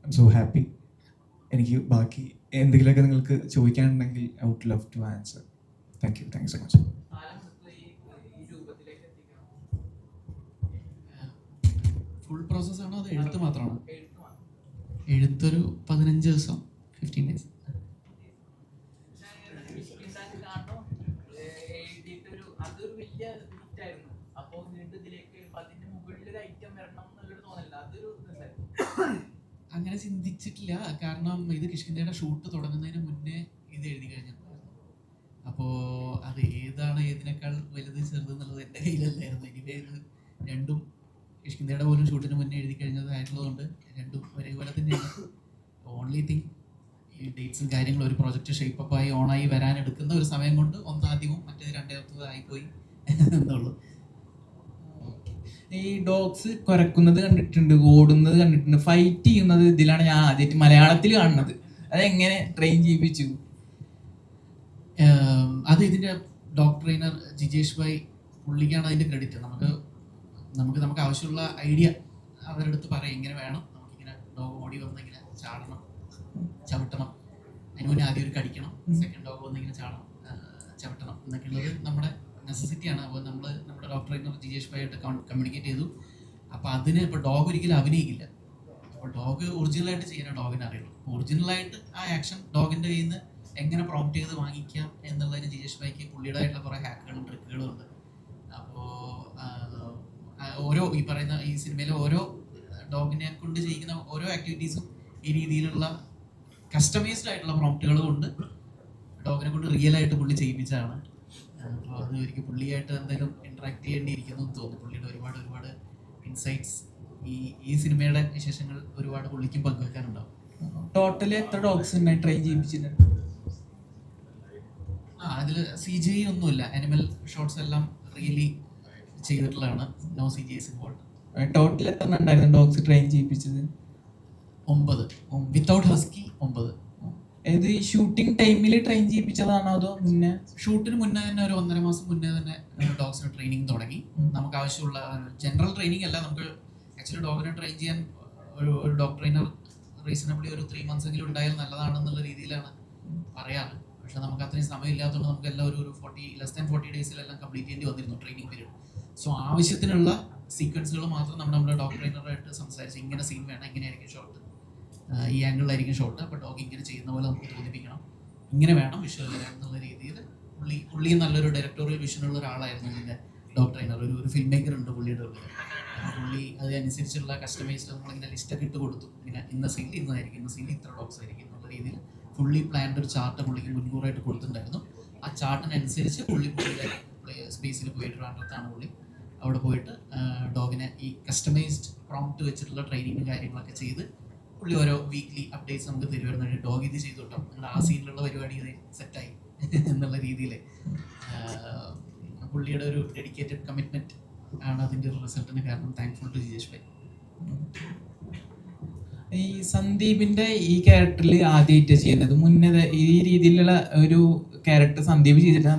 I'm so happy. എനിക്ക് ബാക്കി എന്തെങ്കിലുമൊക്കെ നിങ്ങൾക്ക് ചോദിക്കാനുണ്ടെങ്കിൽ I would love to answer. Thank you so much. Full പ്രോസസ്സാണോ അത് എഴുത്ത് മാത്രമാണോ? എഴുത്തൊരു 15 ദിവസം, 15 days. അങ്ങനെ ചിന്തിച്ചിട്ടില്ല. കാരണം ഇത് കിഷ്കിന്ധയുടെ ഷൂട്ട് തുടങ്ങുന്നതിന് മുന്നേ ഇത് എഴുതി കഴിഞ്ഞിട്ടുണ്ടായിരുന്നു. അപ്പോൾ അത് ഏതിനേക്കാൾ വലുത് ചെറുത് എന്നുള്ളത് എൻ്റെ കയ്യിലല്ലായിരുന്നു. എനിക്ക് ഇത് രണ്ടും കിഷ്കിന്ധയുടെ പോലും ഷൂട്ടിന് മുന്നേ എഴുതി കഴിഞ്ഞതായിട്ടുള്ളതുകൊണ്ട് രണ്ടും ഒരേപോലെ തന്നെയാണ്. ഓൺലി തിങ് ഈ ഡേറ്റ്സും കാര്യങ്ങളും ഒരു പ്രോജക്റ്റ് ഷേപ്പപ്പായി ഓണായി വരാനെടുക്കുന്ന ഒരു സമയം കൊണ്ട് ഒന്നാദ്യവും മറ്റേത് രണ്ടാമത്തതായിപ്പോയി എന്നുള്ളൂ. ഈ ഡോഗ്സ് കുരക്കുന്നത് കണ്ടിട്ടുണ്ട്, ഓടുന്നത് കണ്ടിട്ടുണ്ട്, ഫൈറ്റ് ചെയ്യുന്നത് ഇതിലാണ് ഞാൻ ആദ്യമായിട്ട് മലയാളത്തിൽ കാണുന്നത്. അതെങ്ങനെ ട്രെയിൻ ചെയ്യിപ്പിച്ചു? അത് ഇതിൻ്റെ ഡോഗ് ട്രെയിനർ ജിജേഷ് ഭായ്, പുള്ളിക്കാണ് അതിൻ്റെ ക്രെഡിറ്റ്. നമുക്ക് ആവശ്യമുള്ള ഐഡിയ അവരുടെ അടുത്ത് പറയും ഇങ്ങനെ വേണം, നമുക്കിങ്ങനെ ഡോഗ് ഓടി വന്ന് ഇങ്ങനെ ചാടണം, ചവിട്ടണം, അതിന് മുന്നേ ആദ്യം ഒരു കടിക്കണം, സെക്കൻഡ് ഡോഗ് വന്ന് ഇങ്ങനെ ചാടണം, ചവിട്ടണം എന്നൊക്കെയുള്ളത് നമ്മുടെ നെസസിറ്റിയാണ്. അപ്പോൾ നമ്മുടെ ഡോക്ടർ ട്രെയിനർ ജിജേഷ് ഭായിട്ട് കമ്മ്യൂണിക്കേറ്റ് ചെയ്തു. അപ്പോൾ അതിന് ഇപ്പോൾ ഡോഗ് ഒരിക്കലും അഭിനയിക്കില്ല. അപ്പോൾ ഡോഗ് ഒറിജിനലായിട്ട് ചെയ്യാൻ ഡോഗിനെ അറിയുള്ളൂ. ഒറിജിനലായിട്ട് ആ ആക്ഷൻ ഡോഗിൻ്റെ കയ്യിൽ നിന്ന് എങ്ങനെ പ്രോംപ്റ്റ് ചെയ്ത് വാങ്ങിക്കാം എന്നുള്ളതിന് ജിജേഷ് ഭായിക്ക് പുള്ളിയുടേതായിട്ടുള്ള കുറേ ഹാക്കുകളും ട്രിക്കുകളും ഉണ്ട്. അപ്പോൾ ഓരോ ഈ പറയുന്ന ഈ സിനിമയിലെ ഓരോ ഡോഗിനെ കൊണ്ട് ചെയ്യിക്കുന്ന ഓരോ ആക്ടിവിറ്റീസും ഈ രീതിയിലുള്ള കസ്റ്റമൈസ്ഡ് ആയിട്ടുള്ള പ്രോംപ്റ്റുകൾ കൊണ്ട് ഡോഗിനെ കൊണ്ട് റിയലായിട്ട് പുള്ളി ചെയ്യിപ്പിച്ചാണ്. അപ്പോൾ അത് ഒരിക്കൽ പുള്ളിയായിട്ട് എന്തായാലും ഇൻട്രാക്ട് ചെയ്യേണ്ടിയിരിക്കുന്നു എന്ന് തോന്നുന്നു. പുള്ളിയുടെ ഒരുപാട് ഇൻസൈറ്റ്സ് ഈ സിനിമയുടെ വിശേഷങ്ങൾ ഒരുപാട് പുള്ളിക്കും പങ്കുവെക്കാനുണ്ടാവും. ടോട്ടലി എത്ര ഡോഗ്സ് ഉണ്ടായി ട്രെയിൻ ചെയ്യിപ്പിച്ചിട്ടുണ്ട്? അതിൽ CGI ഒന്നുമില്ല, അനിമൽ ഷോട്ട്സ് എല്ലാം റിയലി ചെയ്തിട്ടുള്ളതാണ്. No CGI involve. ടോട്ടൽ എത്ര ഉണ്ടായിരുന്നു ഡോഗ്സ് ട്രെയിൻ ചെയ്യിപ്പിച്ചത്? 9 വിത്തൗട്ട് ഹസ്കി 9. ഇത് ഷൂട്ടിംഗ് ടൈമിൽ ട്രെയിൻ ചെയ്യിപ്പിച്ചതാണോ അതോ മുന്നേ? ഷൂട്ടിന് മുന്നേ തന്നെ ഒരു 1.5 മാസം മുന്നേ തന്നെ ഡോഗ്സിന് ട്രെയിനിങ് തുടങ്ങി. നമുക്ക് ആവശ്യമുള്ള ജനറൽ ട്രെയിനിങ് അല്ല, നമുക്ക് ആക്ച്വലി ഡോഗിനെ ട്രെയിൻ ചെയ്യാൻ ഒരു ഡോഗ് ട്രെയിനർ റീസണബിളി ഒരു 3 months എങ്കിലും ഉണ്ടായാൽ നല്ലതാണെന്നുള്ള രീതിയിലാണ് പറയാറ്. പക്ഷെ നമുക്ക് അത്രയും സമയമില്ലാത്തതുകൊണ്ട് നമുക്ക് എല്ലാം ഒരു 40 ഡേയ്സിലെല്ലാം കംപ്ലീറ്റ് ചെയ്യേണ്ടി വന്നിരുന്നു ട്രെയിനിങ് പീരീഡ്. സോ ആവശ്യത്തിനുള്ള സീക്വൻസുകൾ മാത്രം നമ്മുടെ ഡോഗ് ട്രെയിനറായിട്ട് സംസാരിച്ച് ഇങ്ങനെ സീൻ വേണം, ഇങ്ങനെയായിരിക്കും ഷോട്ട്, ഈ ആംഗിളിലായിരിക്കും ഷോട്ട്, അപ്പോൾ ഡോഗ് ഇങ്ങനെ ചെയ്യുന്ന പോലെ നമുക്ക് തോന്നിപ്പിക്കണം, ഇങ്ങനെ വേണം വിഷ്വൽ വരാൻ എന്നുള്ള രീതിയിൽ പുള്ളി നല്ലൊരു ഡയറക്ടോറിയൽ വിഷനുള്ള ഒരാളായിരുന്നു. ഇതിൻ്റെ ഡോഗ് ട്രെയിനർ ഒരു ഫിലിം മേക്കർ ഉണ്ട് പുള്ളിയുടെ ഉള്ളിൽ. പുള്ളി അതിനനുസരിച്ചുള്ള കസ്റ്റമൈസ്ഡ് നമ്മളിങ്ങനെ ലിസ്റ്റൊക്കെ ഇട്ട് കൊടുത്തു, ഇങ്ങനെ ഇന്ന സീനിൽ ഇന്നതായിരിക്കും, ഇന്ന സീനിൽ ഇത്ര ഡോഗ്സ് ആയിരിക്കും എന്നുള്ള രീതിയിൽ ഫുള്ളി പ്ലാൻഡ് ഒരു ചാർട്ട് പുള്ളിക്ക് മുൻകൂറായിട്ട് കൊടുത്തിട്ടുണ്ടായിരുന്നു. ആ ചാർട്ടിനനുസരിച്ച് പുള്ളിയുടെ സ്പേസിൽ പോയിട്ട് ട്രാൻഡത്താണ് പുള്ളി അവിടെ പോയിട്ട് ഡോഗിനെ ഈ കസ്റ്റമൈസ്ഡ് പ്രോംപ്റ്റ് വെച്ചിട്ടുള്ള ട്രെയിനിങ്ങും കാര്യങ്ങളൊക്കെ ചെയ്ത് പുള്ളി ഓരോ വീക്ക്ലി അപ്ഡേറ്റ്സ് നമുക്ക് തരുമായിരുന്നു. ഡോഗ് ഇത് ചെയ്തു കേട്ടോ, നിങ്ങളുടെ ആ സീനിലുള്ള പരിപാടി ഇത് സെറ്റായി എന്നുള്ള രീതിയിൽ പുള്ളിയുടെ ഒരു ഡെഡിക്കേറ്റഡ് കമ്മിറ്റ്മെൻറ്റ് ആണ് അതിൻ്റെ ഒരു റിസൾട്ടിന് കാരണം. Thankful to Jijesh bhai. ഈ സന്ദീപിന്റെ ഈ ക്യാരക്ടറിൽ ആദ്യമായിട്ട് ചെയ്യുന്നത്, മുന്നേ ഈ രീതിയിലുള്ള ഒരു ക്യാരക്ടർ സന്ദീപ് ചെയ്തിട്ട്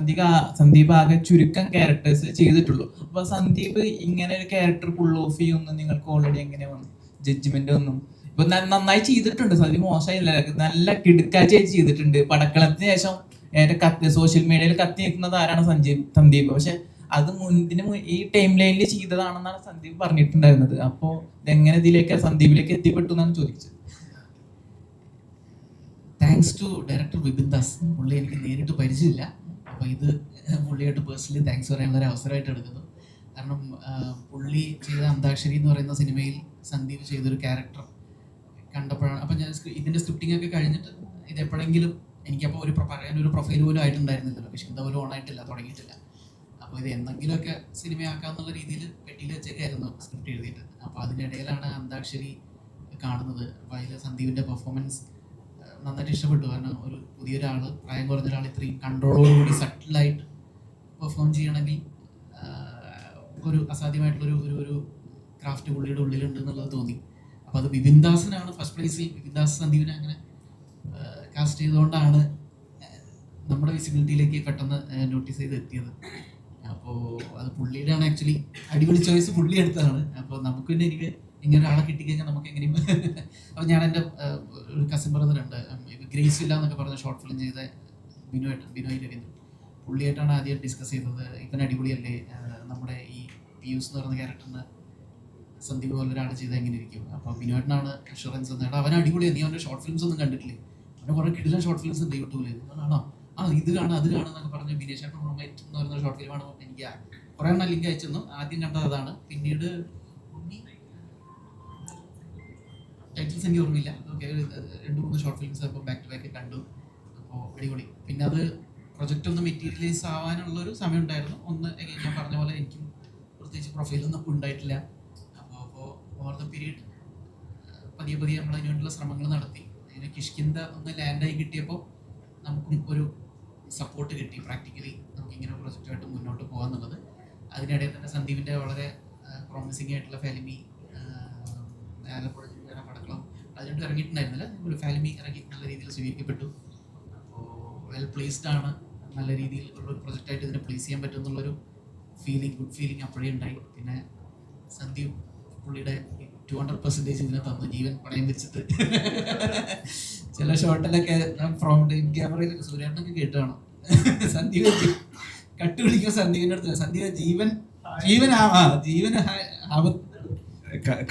സന്ദീപ് ആകെ ചുരുക്കം ക്യാരക്ടേഴ്സ് ചെയ്തിട്ടുള്ളൂ. അപ്പൊ സന്ദീപ് ഇങ്ങനെ ഒരു ക്യാരക്ടർ പുൾ ഓഫ് ചെയ്യുമെന്ന് നിങ്ങൾക്ക് ഓൾറെഡി എങ്ങനെ വന്നു? ജഡ്ജ്മെന്റ് ഒന്നും ഇപ്പൊ നന്നായി ചെയ്തിട്ടുണ്ട്, സന്ദീപ് മോശമായില്ല, നല്ല കിടുക്കാച്ചായിട്ട് ചെയ്തിട്ടുണ്ട്. പടക്കളത്തിന് ശേഷം സോഷ്യൽ മീഡിയയിൽ കത്തി നിൽക്കുന്നത് ആരാണ്? സന്ദീപ്. പക്ഷെ അത് ഈ ടൈം ലൈനിൽ ചെയ്തതാണെന്നാണ് സന്ദീപ് പറഞ്ഞിട്ടുണ്ടായിരുന്നത്. അപ്പോൾ ഇതെങ്ങനെ സന്ദീപിലേക്ക് എത്തിപ്പെട്ടു എന്നാണ് ചോദിച്ചത്. Thanks to director Vipin Das. പുള്ളി എനിക്ക് നേരിട്ട് പരിചയമില്ല, അപ്പോൾ ഇത് പുള്ളിയായിട്ട് പേഴ്സണലി താങ്ക്സ് പറയാനുള്ള ഒരു അവസരമായിട്ട് എടുക്കുന്നു. കാരണം പുള്ളി ചെയ്ത അന്താക്ഷരി എന്ന് പറയുന്ന സിനിമയിൽ സന്ദീപ് ചെയ്തൊരു ക്യാരക്ടർ കണ്ടപ്പോഴാണ്, അപ്പോൾ ഞാൻ ഇതിൻ്റെ സ്ക്രിപ്റ്റിംഗ് ഒക്കെ കഴിഞ്ഞിട്ട് ഇതെപ്പോഴെങ്കിലും എനിക്കപ്പോൾ പറയാനൊരു പ്രൊഫൈൽ പോലും ആയിട്ടുണ്ടായിരുന്നില്ലല്ലോ, പക്ഷേ എന്താ പോലും ഓണായിട്ടില്ല, തുടങ്ങിയിട്ടില്ല. അപ്പോൾ ഇത് എന്തെങ്കിലുമൊക്കെ സിനിമയാക്കാമെന്നുള്ള രീതിയിൽ പെട്ടിയിൽ വെച്ചൊക്കെയായിരുന്നു സ്ക്രിപ്റ്റ് എഴുതിയിട്ട്. അപ്പോൾ അതിനിടയിലാണ് അന്താക്ഷരി കാണുന്നത്. അപ്പോൾ അതിൽ സന്ദീപിൻ്റെ പെർഫോമൻസ് നന്നായിട്ട് ഇഷ്ടപ്പെട്ടു. കാരണം ഒരു പുതിയൊരാൾ, പ്രായം കുറഞ്ഞ ഒരാൾ ഇത്രയും കൺട്രോളോടുകൂടി സട്ടിലായിട്ട് പെർഫോം ചെയ്യണമെങ്കിൽ ഒരു അസാധ്യമായിട്ടുള്ളൊരു ക്രാഫ്റ്റ് പുള്ളിയുടെ ഉള്ളിലുണ്ട് എന്നുള്ളത് തോന്നി. അപ്പോൾ അത് വിപിൻ ദാസിനാണ് ഫസ്റ്റ് പ്ലേസിൽ. വിപിൻ ദാസ് സന്ദീപിനെ അങ്ങനെ കാസ്റ്റ് ചെയ്തുകൊണ്ടാണ് നമ്മുടെ വിസിബിലിറ്റിയിലേക്ക് പെട്ടെന്ന് നോട്ടീസ് ചെയ്ത് എത്തിയത്. അപ്പോൾ അത് പുള്ളിയുടെയാണ് ആക്ച്വലി അടിപൊളി ചോയ്സ്, പുള്ളി എടുത്തതാണ്. അപ്പോൾ നമുക്ക് പിന്നെ എനിക്ക് ഇങ്ങനെ ഒരാളെ കിട്ടിക്കഴിഞ്ഞാൽ നമുക്ക് എങ്ങനെയും അപ്പോൾ ഞാൻ എൻ്റെ ഒരു കസിൻ ബ്രദറുണ്ട്, ഗ്രേസ് ഇല്ല എന്നൊക്കെ പറഞ്ഞ ഷോർട്ട് ഫിലിം ചെയ്ത ബിനോയ് രവീന്ദ്രൻ, പുള്ളിയായിട്ടാണ് ആദ്യം ഡിസ്കസ് ചെയ്തത്. ഇവൻ അടിപൊളിയല്ലേ, നമ്മുടെ ഈ പിയൂസ് എന്ന് പറയുന്ന ക്യാരക്ടറിന് സന്ദീപ് പോലെ ഒരാൾ ചെയ്താൽ എങ്ങനെ ഇരിക്കും. അപ്പോൾ ബിനോയിട്ടാണ് അഷുറൻസ് തന്നത്. അവൻ അടിപൊളിയാണ്, നീ അവൻ്റെ ഷോർട്ട് ഫിലിംസ് ഒന്നും കണ്ടിട്ടില്ലേ, അവൻ്റെ കുറേ കിടിലൻ ഷോർട്ട് ഫിലിംസ് ഉണ്ട് യൂട്യൂബിൽ, ആണോ ഇത് കാണാം അത് കാണാം എന്നൊക്കെ പറഞ്ഞ് ബിനേഷ് റൂംമേറ്റ് എന്ന് പറയുന്ന ഷോർട്ട് ഫിലിമാണ് എനിക്ക് കുറേ എണ്ണം ലിങ്ക് അയച്ചെന്നു. ആദ്യം കണ്ടത് അതാണ്, പിന്നീട് ടൈറ്റിൽസ് എനിക്ക് ഓർമ്മയില്ല. ഓക്കെ, 2-3 ഷോർട്ട് ഫിലിംസ് അപ്പോൾ ബാക്ക് ടു ബാക്ക് കണ്ടു. അപ്പോൾ അടിപൊളി. പിന്നെ അത് പ്രൊജക്റ്റ് ഒന്ന് മെറ്റീരിയലൈസ് ആവാനുള്ളൊരു സമയം ഉണ്ടായിരുന്നു. ഒന്ന് ഞാൻ പറഞ്ഞ പോലെ എനിക്കും പ്രത്യേകിച്ച് പ്രൊഫൈലൊന്നും ഉണ്ടായിട്ടില്ല. അപ്പോൾ ഓവർ ദ പീരീഡ് പതിയെ നമ്മൾ അതിന് വേണ്ടിയുള്ള ശ്രമങ്ങൾ നടത്തി. അങ്ങനെ കിഷ്കിന്ത ഒന്ന് ലാൻഡായി കിട്ടിയപ്പോൾ നമുക്കും ഒരു സപ്പോർട്ട് കിട്ടി. പ്രാക്ടിക്കലി നമുക്കിങ്ങനെ പ്രൊജക്റ്റുമായിട്ട് മുന്നോട്ട് പോകാമെന്നുള്ളത്. അതിനിടയിൽ തന്നെ സന്ദീപിൻ്റെ വളരെ പ്രോമിസിംഗ് ആയിട്ടുള്ള ഫാലിമി, ആലപ്പുഴ ജില്ലയുടെ പടക്കളം അതിനോട്ട് ഇറങ്ങിയിട്ടുണ്ടായിരുന്നില്ല, ഒരു ഫാലിമി ഇറങ്ങി നല്ല രീതിയിൽ സ്വീകരിക്കപ്പെട്ടു. അപ്പോൾ വെൽ പ്ലേസ്ഡ് ആണ്, നല്ല രീതിയിൽ ഉള്ളൊരു പ്രൊജക്റ്റായിട്ട് ഇതിനെ പ്ലേസ് ചെയ്യാൻ പറ്റുമെന്നുള്ളൊരു ഗുഡ് ഫീലിംഗ് അപ്പോഴേ ഉണ്ടായി. പിന്നെ സന്ദീപ് പുള്ളിയുടെ 200% ഇതിനെ തന്നു, ജീവൻ പണയം വെച്ചിട്ട്. ചില ഷോട്ടിലൊക്കെ ഫ്രോം ക്യാമറയിൽ സൂര്യാട്ടനൊക്കെ കേട്ടാണോ സന്ദീപ് കട്ട് വിളിക്കുമ്പോൾ സന്ദീപിന്റെ അടുത്ത് സന്ദീപ് ജീവൻ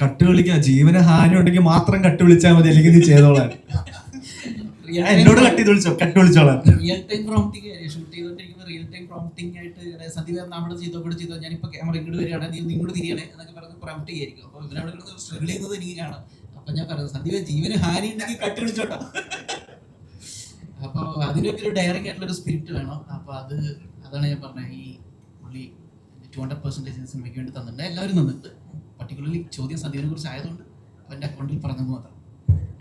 കട്ട് വിളിക്കാം, ജീവന് ഹാനി ഉണ്ടെങ്കിൽ മാത്രം കട്ട് വിളിച്ചാൽ മതി, അല്ലെങ്കിൽ നീ ചെയ്തോളാൻ. എന്നോട് കട്ട് വിളിച്ചോളാം. റിയൽ ടൈം പ്രോംപ്റ്റിംഗ് ഷൂട്ട് ചെയ്തോണ്ടിരിക്കുമ്പോൾ റിയൽ ടൈം പ്രോംപ്റ്റിംഗ് ആയിട്ട് സന്ദീപ് നമ്മുടെ ചെയ്തോ ഞാനിപ്പോ ക്യാമറ ഇങ്ങോട്ട് വരികയാണ്, നീ ഇങ്ങോട്ട് തിരിയണേ എന്നൊക്കെ പറഞ്ഞ് പ്രോംപ്റ്റ് ചെയ്യായിരിക്കും. അപ്പൊ ഇവനവിടെ സ്ട്രഗിൾ ചെയ്യുന്നത് എനിക്ക് കാണാം. അപ്പൊ ഞാൻ പറയുന്നത് സന്ദീപ് ജീവന് ഹാനി ഉണ്ടെങ്കിൽ കട്ട് വിളിച്ചോട്ടോ. അപ്പൊ അതിനൊക്കെ ഒരു ഡയറക്റ്റ് ആയിട്ടുള്ള ഒരു സ്പിരിറ്റ് വേണം. അപ്പൊ അതാണ് ഞാൻ പറഞ്ഞത്, ഈ പുള്ളി 200% സിനിമയ്ക്ക് വേണ്ടി തന്നിട്ടുണ്ട്, എല്ലാവരും തന്നിട്ടുണ്ട്. പർട്ടിക്കുലർലി ചോദ്യം സന്ദീപിനെ കുറിച്ച് ആയതുകൊണ്ട് അവൻ്റെ അക്കൗണ്ടിൽ പറഞ്ഞത് മാത്രം.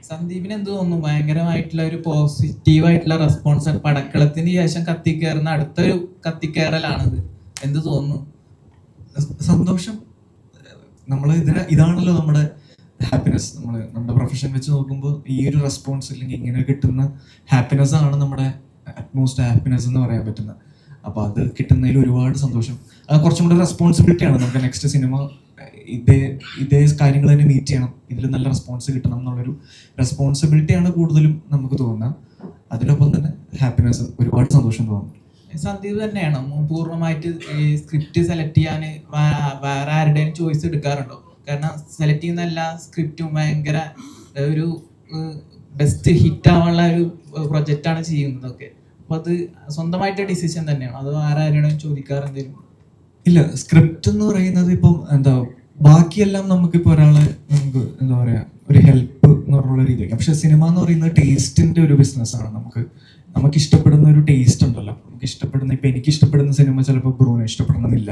സന്ദീപിന് എന്ത് തോന്നുന്നു, ഭയങ്കരമായിട്ടുള്ള ഒരു പോസിറ്റീവായിട്ടുള്ള റെസ്പോൺസ് പടക്കളത്തിന് ശേഷം കത്തിക്കയറുന്ന അടുത്തൊരു കത്തിക്കയറലാണിത്, എന്ത് തോന്നുന്നു? സന്തോഷം. നമ്മൾ ഇതാണല്ലോ നമ്മുടെ ഹാപ്പിനെസ്. നമ്മുടെ പ്രൊഫഷൻ വെച്ച് നോക്കുമ്പോൾ ഈ ഒരു റെസ്പോൺസ് അല്ലെങ്കിൽ ഇങ്ങനെ കിട്ടുന്ന ഹാപ്പിനെസ് ആണ് നമ്മുടെ അറ്റ്മോസ്റ്റ് ഹാപ്പിനെസ് എന്ന് പറയാൻ പറ്റുന്നത്. അപ്പോൾ അത് കിട്ടുന്നതിൽ ഒരുപാട് സന്തോഷം. അത് കുറച്ചും കൂടെ റെസ്പോൺസിബിലിറ്റിയാണ്. നമുക്ക് നെക്സ്റ്റ് സിനിമ ഇതേ കാര്യങ്ങൾ തന്നെ മീറ്റ് ചെയ്യണം, ഇതിൽ നല്ല റെസ്പോൺസ് കിട്ടണം എന്നുള്ളൊരു റെസ്പോൺസിബിലിറ്റിയാണ് കൂടുതലും നമുക്ക് തോന്നുന്നത്. അതിനൊപ്പം തന്നെ ഹാപ്പിനെസ്, ഒരുപാട് സന്തോഷം തോന്നുന്നു. സന്ദീപ് തന്നെയാണോ പൂർണ്ണമായിട്ട് ഈ സ്ക്രിപ്റ്റ് സെലക്ട് ചെയ്യാൻ വേറെ ആരുടെയും ചോയ്സ് എടുക്കാറുണ്ടോ? കാരണം സെലക്ട് ചെയ്യുന്ന എല്ലാ സ്ക്രിപ്റ്റും ഭയങ്കര ഒരു ബെസ്റ്റ് ഹിറ്റ് ആവാനുള്ള ഒരു പ്രൊജക്റ്റാണ് ചെയ്യുന്നതൊക്കെ. അപ്പൊ അത് സ്വന്തമായിട്ട് ഡിസിഷൻ തന്നെയാണോ അതോ ആരാരും ചോദിക്കാറെന്തേലും? ഇല്ല, സ്ക്രിപ്റ്റ് എന്ന് പറയുന്നത് ഇപ്പം ബാക്കിയെല്ലാം നമുക്കിപ്പോൾ ഒരാളെ നമുക്ക് എന്താ പറയാ ഒരു ഹെൽപ്പ് എന്ന് പറഞ്ഞുള്ള രീതിയിൽ. പക്ഷെ സിനിമ എന്ന് പറയുന്നത് ടേസ്റ്റിന്റെ ഒരു ബിസിനസ്സാണ്. നമുക്ക് ഇഷ്ടപ്പെടുന്ന ഒരു ടേസ്റ്റ് ഉണ്ടല്ലോ. നമുക്ക് ഇഷ്ടപ്പെടുന്ന ഇപ്പൊ എനിക്ക് ഇഷ്ടപ്പെടുന്ന സിനിമ ചിലപ്പോൾ ബ്രൂനെ ഇഷ്ടപ്പെടണമെന്നില്ല,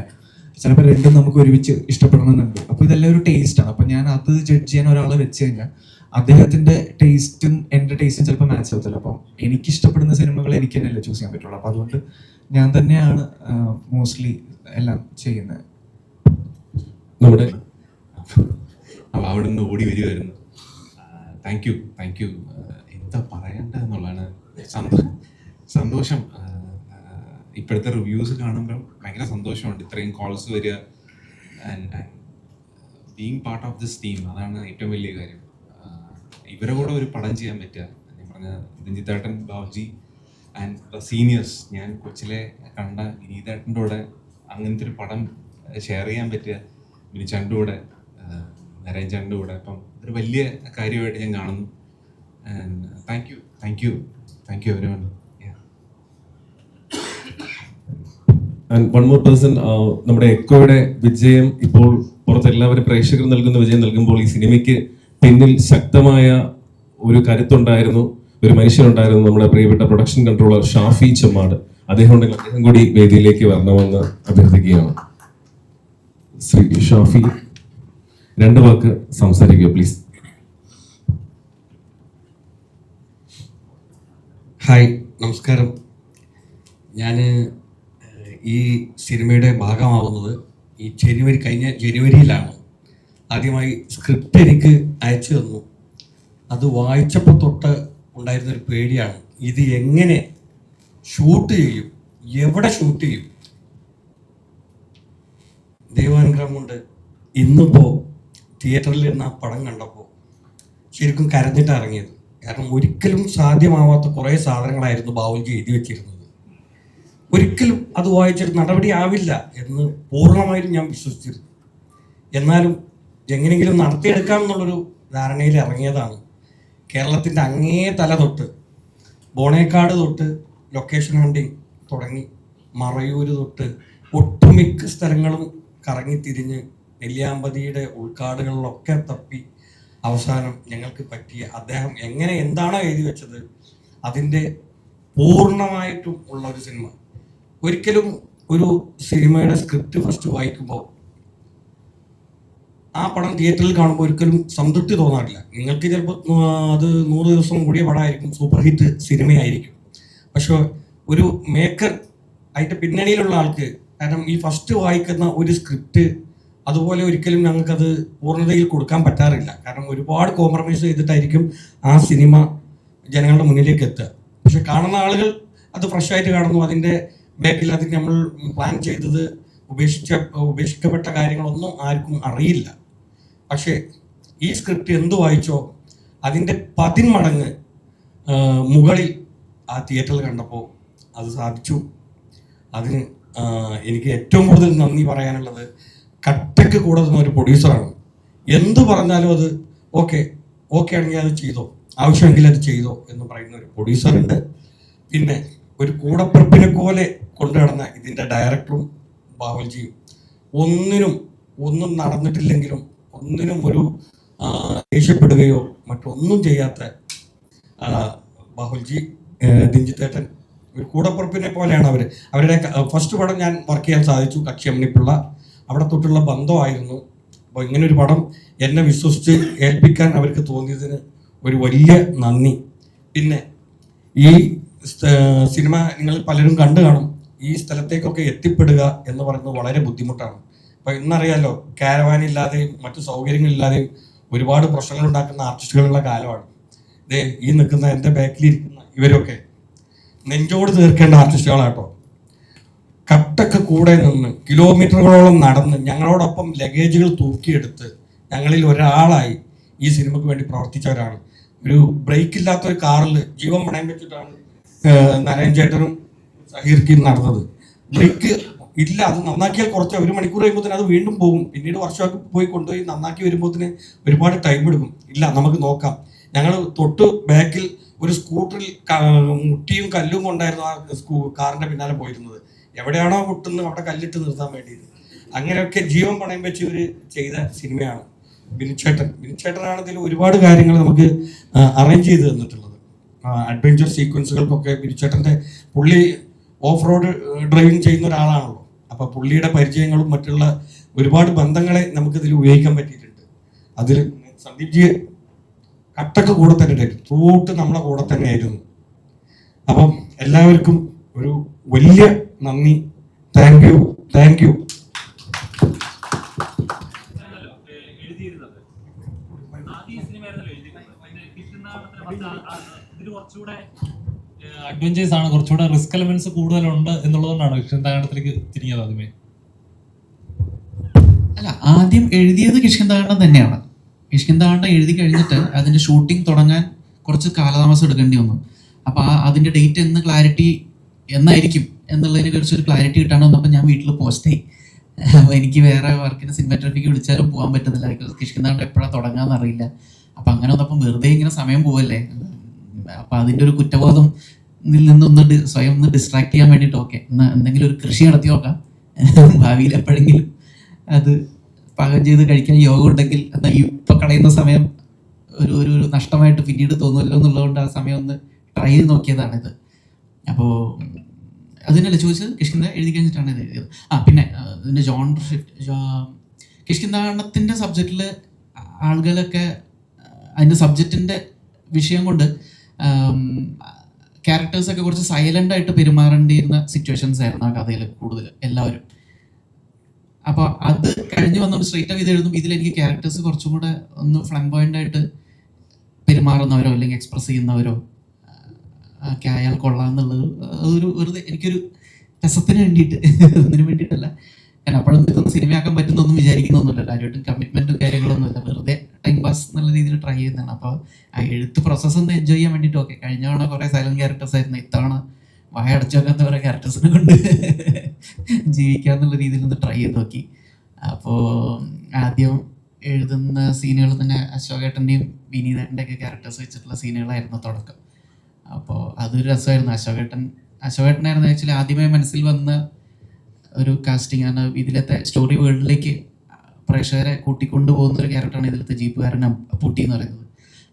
ചിലപ്പോൾ രണ്ടും നമുക്ക് ഒരുമിച്ച് ഇഷ്ടപ്പെടണമെന്നുണ്ട്. അപ്പൊ ഇതെല്ലാം ഒരു ടേസ്റ്റാണ്. അപ്പൊ ഞാൻ അത് ജഡ്ജ് ചെയ്യാൻ ഒരാളെ വെച്ച് കഴിഞ്ഞാൽ അദ്ദേഹത്തിന്റെ ടേസ്റ്റും എൻ്റെ ടേസ്റ്റും ചിലപ്പോൾ മാച്ച് ആവത്തില്ല. അപ്പം എനിക്ക് ഇഷ്ടപ്പെടുന്ന സിനിമകൾ എനിക്ക് തന്നെയല്ലേ ചൂസ് ചെയ്യാൻ പറ്റുള്ളൂ. അപ്പൊ അതുകൊണ്ട് ഞാൻ തന്നെയാണ് മോസ്റ്റ്ലി എല്ലാം ചെയ്യുന്നത്. നമ്മുടെ അപ്പോൾ അവിടെ നിന്ന് ഓടി വരുമായിരുന്നു. താങ്ക് യു എന്താ പറയേണ്ടതെന്നുള്ളതാണ്. സന്തോഷം. ഇപ്പോഴത്തെ റിവ്യൂസ് കാണുമ്പോൾ ഭയങ്കര സന്തോഷമുണ്ട്. ഇത്രയും കോൾസ് വരിക and being part of this team, അതാണ് ഏറ്റവും വലിയ കാര്യം. ഇവരെ കൂടെ ഒരു പടം ചെയ്യാൻ പറ്റുക, ഞാൻ പറഞ്ഞ രഞ്ജിത്തേട്ടൻ, ബാബുജി ആൻഡ് ദ സീനിയേഴ്സ്. ഞാൻ കൊച്ചിലെ കണ്ട വിനീതേട്ടൻ്റെ കൂടെ അങ്ങനത്തെ ഒരു പടം ഷെയർ ചെയ്യാൻ പറ്റുക, വിനിച്ചേട്ടൻ്റെ കൂടെ, നരേഞ്ചേട്ടൻ്റെ കൂടെ. അപ്പം ഇതൊരു വലിയ കാര്യമായിട്ട് ഞാൻ കാണുന്നു. Thank you very much. And one more person, നമ്മുടെ എക്കോയുടെ വിജയം ഇപ്പോൾ പുറത്ത് എല്ലാവരും പ്രേക്ഷകർ നൽകുന്ന വിജയം നൽകുമ്പോൾ ഈ സിനിമയ്ക്ക് പിന്നിൽ ശക്തമായ ഒരു കരുത്തുണ്ടായിരുന്നു, ഒരു മനുഷ്യനുണ്ടായിരുന്നു, നമ്മുടെ പ്രിയപ്പെട്ട പ്രൊഡക്ഷൻ കൺട്രോളർ ഷാഫി ചെമ്മാട്. അദ്ദേഹം കൂടി വേദിയിലേക്ക് വരണമെന്ന് അഭ്യർത്ഥിക്കുകയാണ്. ശ്രീ ഷാഫി, 2 വാക്ക് സംസാരിക്കുക പ്ലീസ്. ഹായ്, നമസ്കാരം. ഞാൻ ഈ സിനിമയുടെ ഭാഗമാവുന്നത് കഴിഞ്ഞ ജനുവരിയിലാണ്. ആദ്യമായി സ്ക്രിപ്റ്റ് എനിക്ക് അയച്ചു തന്നു. അത് വായിച്ചപ്പോൾ തൊട്ട് ഉണ്ടായിരുന്നൊരു പേടിയാണ്, ഇത് എങ്ങനെ ഷൂട്ട് ചെയ്യും, എവിടെ ഷൂട്ട് ചെയ്യും. ദൈവാനുഗ്രഹം കൊണ്ട് ഇന്നിപ്പോൾ തിയേറ്ററിലിരുന്ന് ആ പടം കണ്ടപ്പോൾ ശരിക്കും കരഞ്ഞിട്ടാണ് ഇറങ്ങിയത്. കാരണം ഒരിക്കലും സാധ്യമാവാത്ത കുറേ സാധനങ്ങളായിരുന്നു ബാബുജി എഴുതി വെച്ചിരുന്നത്. ഒരിക്കലും അത് വായിച്ചിട്ട് നടപടി ആവില്ല എന്ന് പൂർണ്ണമായും ഞാൻ വിശ്വസിച്ചിരുന്നു. എന്നാലും എങ്ങനെയെങ്കിലും നടത്തിയെടുക്കാം എന്നുള്ളൊരു ധാരണയിൽ ഇറങ്ങിയതാണ്. കേരളത്തിൻ്റെ അങ്ങേ തല തൊട്ട്, ബോണേക്കാട് തൊട്ട് ലൊക്കേഷൻ ഹണ്ടിങ് തുടങ്ങി മറയൂർ തൊട്ട് ഒട്ടുമിക്ക സ്ഥലങ്ങളും കറങ്ങിത്തിരിഞ്ഞ് നെല്ലിയാമ്പതിയുടെ ഉൾക്കാടുകളിലൊക്കെ തപ്പി അവസാനം ഞങ്ങൾക്ക് പറ്റിയ അദ്ദേഹം എന്താണോ എഴുതി വെച്ചത് അതിൻ്റെ പൂർണ്ണമായിട്ടും ഉള്ള ഒരു സിനിമ. ഒരിക്കലും ഒരു സിനിമയുടെ സ്ക്രിപ്റ്റ് ഫസ്റ്റ് വായിക്കുമ്പോൾ ആ പടം തിയേറ്ററിൽ കാണുമ്പോൾ ഒരിക്കലും സംതൃപ്തി തോന്നാറില്ല. നിങ്ങൾക്ക് ചിലപ്പോൾ അത് 100 ദിവസം കൂടിയ പടമായിരിക്കും, സൂപ്പർ ഹിറ്റ് സിനിമയായിരിക്കും. പക്ഷെ ഒരു മേക്കർ അതിൻ്റെ പിന്നണിയിലുള്ള ആൾക്ക്, കാരണം ഈ ഫസ്റ്റ് വായിക്കുന്ന ഒരു സ്ക്രിപ്റ്റ് അതുപോലെ ഒരിക്കലും ഞങ്ങൾക്കത് പൂർണ്ണതയിൽ കൊടുക്കാൻ പറ്റാറില്ല. കാരണം ഒരുപാട് കോംപ്രമൈസ് ചെയ്തിട്ടായിരിക്കും ആ സിനിമ ജനങ്ങളുടെ മുന്നിലേക്ക് എത്തുക. പക്ഷെ കാണുന്ന ആളുകൾ അത് ഫ്രഷായിട്ട് കാണുന്നു. അതിൻ്റെ ബാക്കിൽ അതിന് നമ്മൾ പ്ലാൻ ചെയ്തത് ഉപേക്ഷിക്കപ്പെട്ട കാര്യങ്ങളൊന്നും ആർക്കും അറിയില്ല. പക്ഷേ ഈ സ്ക്രിപ്റ്റ് എന്ത് വായിച്ചോ അതിൻ്റെ 10 മടങ്ങ് മുകളിൽ ആ തിയേറ്ററിൽ കണ്ടപ്പോൾ അത് സാധിച്ചു. അതിന് എനിക്ക് ഏറ്റവും കൂടുതൽ നന്ദി പറയാനുള്ളത് കട്ടയ്ക്ക് കൂടെ നിന്ന ഒരു പ്രൊഡ്യൂസറാണ്. എന്ത് പറഞ്ഞാലും അത് ഓക്കെ ആണെങ്കിൽ അത് ചെയ്തോ, ആവശ്യമെങ്കിൽ അത് ചെയ്തോ എന്ന് പറയുന്ന ഒരു പ്രൊഡ്യൂസറുണ്ട്. പിന്നെ ഒരു കൂടപ്പിറപ്പിനെ പോലെ കൊണ്ടു നടന്ന ഇതിൻ്റെ ഡയറക്ടറും ബാഹുൽജിയും ഒന്നും നടന്നിട്ടില്ലെങ്കിലും ഒന്നിനും ഒരു ദേഷ്യപ്പെടുകയോ മറ്റൊന്നും ചെയ്യാത്ത ബാഹുൽജി, ദിഞ്ചിത്തേട്ടൻ ഒരു കൂടപ്പുറപ്പിനെ പോലെയാണ് അവരുടെ ഫസ്റ്റ് പടം ഞാൻ വർക്ക് ചെയ്യാൻ സാധിച്ചു, കക്ഷിയമ്മണിപ്പിള്ള. അവിടെ തൊട്ടുള്ള ബന്ധമായിരുന്നു. അപ്പോൾ ഇങ്ങനൊരു പടം എന്നെ വിശ്വസിച്ച് ഏൽപ്പിക്കാൻ അവർക്ക് തോന്നിയതിന് ഒരു വലിയ നന്ദി. പിന്നെ ഈ സിനിമ നിങ്ങൾ പലരും കണ്ടു കാണും. ഈ സ്ഥലത്തേക്കൊക്കെ എത്തിപ്പെടുക എന്ന് പറയുന്നത് വളരെ ബുദ്ധിമുട്ടാണ്. അപ്പോൾ ഇന്നറിയാലോ, കാരവാനില്ലാതെയും മറ്റു സൗകര്യങ്ങളില്ലാതെയും ഒരുപാട് പ്രശ്നങ്ങൾ ഉണ്ടാക്കുന്ന ആർട്ടിസ്റ്റുകളുള്ള കാലമാണ്. ഈ നിൽക്കുന്ന എൻ്റെ ബാക്കിലിരിക്കുന്ന ഇവരൊക്കെ നെഞ്ചോട് തീർക്കേണ്ട ആർട്ടിസ്റ്റുകളാട്ടോ. കട്ടക്ക് കൂടെ നിന്ന് കിലോമീറ്ററുകളോളം നടന്ന് ഞങ്ങളോടൊപ്പം ലഗേജുകൾ തൂക്കിയെടുത്ത് ഞങ്ങളിൽ ഒരാളായി ഈ സിനിമയ്ക്ക് വേണ്ടി പ്രവർത്തിച്ചവരാണ്. ഒരു ബ്രേക്ക് ഇല്ലാത്ത ഒരു കാറിൽ ജീവൻ പണയം വെച്ചിട്ടാണ് നരേൻ ചേട്ടനും സഹീർക്കും നടന്നത്. ബ്രേക്ക് ഇല്ല, അത് നന്നാക്കിയാൽ കുറച്ച് 1 മണിക്കൂർ കഴിയുമ്പോഴത്തേന് അത് വീണ്ടും പോകും. പിന്നീട് വർഷമൊക്കെ പോയി കൊണ്ടുപോയി നന്നാക്കി വരുമ്പോഴത്തേന് ഒരുപാട് ടൈം എടുക്കും. ഇല്ല, നമുക്ക് നോക്കാം. ഞങ്ങൾ തൊട്ട് ബാക്കിൽ ഒരു സ്കൂട്ടറിൽ മുട്ടിയും കല്ലും കൊണ്ടായിരുന്നു ആ കാറിന്റെ പിന്നാലെ പോയിരുന്നത്. എവിടെയാണോ മുട്ടുന്നത് അവിടെ കല്ലിട്ട് നിർത്താൻ വേണ്ടിയിട്ട്. അങ്ങനെയൊക്കെ ജീവൻ പണയം വെച്ച് ഇവർ ചെയ്ത സിനിമയാണ് ബിനിച്ചേട്ടനാണ് ഇതിൽ ഒരുപാട് കാര്യങ്ങൾ നമുക്ക് അറേഞ്ച് ചെയ്ത് തന്നിട്ടുള്ളത്. അഡ്വഞ്ചർ സീക്വൻസുകൾക്കൊക്കെ ബിനിച്ചേട്ടൻ്റെ പുള്ളി ഓഫ് റോഡ് ഡ്രൈവിംഗ് ചെയ്യുന്ന ഒരാളാണല്ലോ. അപ്പോൾ പുള്ളിയുടെ പരിചയങ്ങളും മറ്റുള്ള ഒരുപാട് ബന്ധങ്ങളെ നമുക്കിതിൽ ഉപയോഗിക്കാൻ പറ്റിയിട്ടുണ്ട്. അതിൽ സന്ദീപ് ജി കട്ടക്ക് കൂടെ തന്നെ ത്രൂട്ട് നമ്മളെ കൂടെ തന്നെ ആയിരുന്നു. അപ്പം എല്ലാവർക്കും ഒരു വലിയ നന്ദി. Thank you. അഡ്വഞ്ചേഴ്സ് ആണ്, കുറച്ചുകൂടെ റിസ്ക് എലമെന്റ്സ് കൂടുതലുണ്ട് എന്നുള്ളതുകൊണ്ടാണ് കിഷ്കിന്താകണ്ഡത്തിലേക്ക് തിരിഞ്ഞത് ആദ്യമേ? അല്ല, ആദ്യം എഴുതിയത് കിഷ്കിന്താകണ്ഡം തന്നെയാണ്. കിഷ്കിന്താകണ്ഡം എഴുതി കഴിഞ്ഞിട്ട് അതിന്റെ ഷൂട്ടിംഗ് തുടങ്ങാൻ കുറച്ച് കാലതാമസം എടുക്കേണ്ടി വന്നു. അപ്പൊ അതിന്റെ ഡേറ്റ് എന്ന് ക്ലാരിറ്റി എന്നായിരിക്കും എന്നുള്ളതിനെ കുറിച്ചൊരു ക്ലാരിറ്റി കിട്ടാൻ വന്നപ്പോൾ ഞാൻ വീട്ടിൽ പോസ്റ്റായി. അപ്പോൾ എനിക്ക് വേറെ വർക്കിന് സിനിമാറ്റോഗ്രാഫിക്ക് വിളിച്ചാലും പോകാൻ പറ്റുന്നില്ല. കിഷ്കിന്താകണ്ഡം എപ്പോഴാണ് തുടങ്ങാന്ന് അറിയില്ല. അപ്പം അങ്ങനെ വന്നപ്പോൾ വെറുതെ ഇങ്ങനെ സമയം പോവല്ലേ. അപ്പം അതിൻ്റെ ഒരു കുറ്റബോധം നിന്നൊന്ന് സ്വയം ഒന്ന് ഡിസ്ട്രാക്ട് ചെയ്യാൻ വേണ്ടിയിട്ട് ഓക്കെ എന്നാൽ എന്തെങ്കിലും ഒരു കൃഷി നടത്തി നോക്കാം, ഭാവിയിൽ എപ്പോഴെങ്കിലും അത് പാകം ചെയ്ത് കഴിക്കാൻ യോഗം ഉണ്ടെങ്കിൽ എന്നാൽ ഇപ്പം കളയുന്ന സമയം ഒരു നഷ്ടമായിട്ട് പിന്നീട് തോന്നുമല്ലോ എന്നുള്ളതുകൊണ്ട് ആ സമയം ഒന്ന് ട്രൈ ചെയ്ത് നോക്കിയതാണിത്. അപ്പോൾ അതിനല്ല ചോദിച്ചത്, കിഷ്കിന്ത എഴുതി കഴിഞ്ഞിട്ടാണ് ഇത് എഴുതിയത്. പിന്നെ ഇതിൻ്റെ ജോണർ ഷിഫ്റ്റ്, കിഷ്കിന്താകണ്ഡത്തിൻ്റെ സബ്ജക്റ്റിൽ ആളുകളൊക്കെ അതിൻ്റെ സബ്ജക്റ്റിൻ്റെ വിഷയം കൊണ്ട് ക്യാരക്ടേഴ്സൊക്കെ കുറച്ച് സൈലൻ്റ് ആയിട്ട് പെരുമാറേണ്ടിയിരുന്ന സിറ്റുവേഷൻസ് ആയിരുന്നു ആ കഥയിൽ കൂടുതൽ എല്ലാവരും. അപ്പോൾ അത് കഴിഞ്ഞ് വന്നുകൊണ്ട് സ്ട്രെയിറ്റ് ആയി ഇത് എഴുതും. ഇതിലെനിക്ക് ക്യാരക്ടേഴ്സ് കുറച്ചും കൂടെ ഒന്ന് ഫ്ലംബോയൻ്റ് ആയിട്ട് പെരുമാറുന്നവരോ അല്ലെങ്കിൽ എക്സ്പ്രസ് ചെയ്യുന്നവരോ ഒക്കെ അയാൾ കൊള്ളാമെന്നുള്ളത് അതൊരു വെറുതെ എനിക്കൊരു രസത്തിന് വേണ്ടിയിട്ട്, ഒന്നിനു വേണ്ടിയിട്ടല്ല. ഞാൻ അപ്പോഴും ഇതൊന്നും സിനിമയാക്കാൻ പറ്റുന്നൊന്നും വിചാരിക്കുന്നൊന്നുമില്ല. കാര്യമായിട്ടും കമ്മിറ്റ്മെൻറ്റും കാര്യങ്ങളൊന്നുമില്ല, വെറുതെ ടൈം പാസ് എന്നുള്ള രീതിയിൽ ട്രൈ ചെയ്യുന്നതാണ്. അപ്പോൾ ആ എഴുത്ത് പ്രോസസ്സ് ഒന്ന് എൻജോയ് ചെയ്യാൻ വേണ്ടിയിട്ട് ഓക്കെ. കഴിഞ്ഞ തവണ കുറേ സൈലന്റ് ക്യാരക്ടേഴ്സ് ആയിരുന്നു, ഇത്തവണ വായ അടച്ചു വെക്കാത്ത കുറേ ക്യാരക്ടേഴ്സിനെ കൊണ്ട് ജീവിക്കാന്നുള്ള രീതിയിൽ ഒന്ന് ട്രൈ ചെയ്ത് നോക്കി. അപ്പോൾ ആദ്യം എഴുതുന്ന സീനുകൾ തന്നെ അശോകേട്ടൻ്റെയും വിനീതേട്ടൻ്റെയൊക്കെ ക്യാരക്ടേഴ്സ് വെച്ചിട്ടുള്ള സീനുകളായിരുന്നു തുടക്കം. അപ്പോൾ അതൊരു രസമായിരുന്നു. അശോകേട്ടനായിരുന്നു ആക്ച്വലി ആദ്യമേ മനസ്സിൽ വന്ന ഒരു കാസ്റ്റിംഗ് ആണ്. ഇതിലത്തെ സ്റ്റോറി വേൾഡിലേക്ക് പ്രേക്ഷകരെ കൂട്ടിക്കൊണ്ടു പോകുന്ന ഒരു ക്യാരക്ടറാണ് ഇതിലത്തെ ജീപ്പുകാരൻ അപ്പൂട്ടി എന്ന് പറയുന്നത്.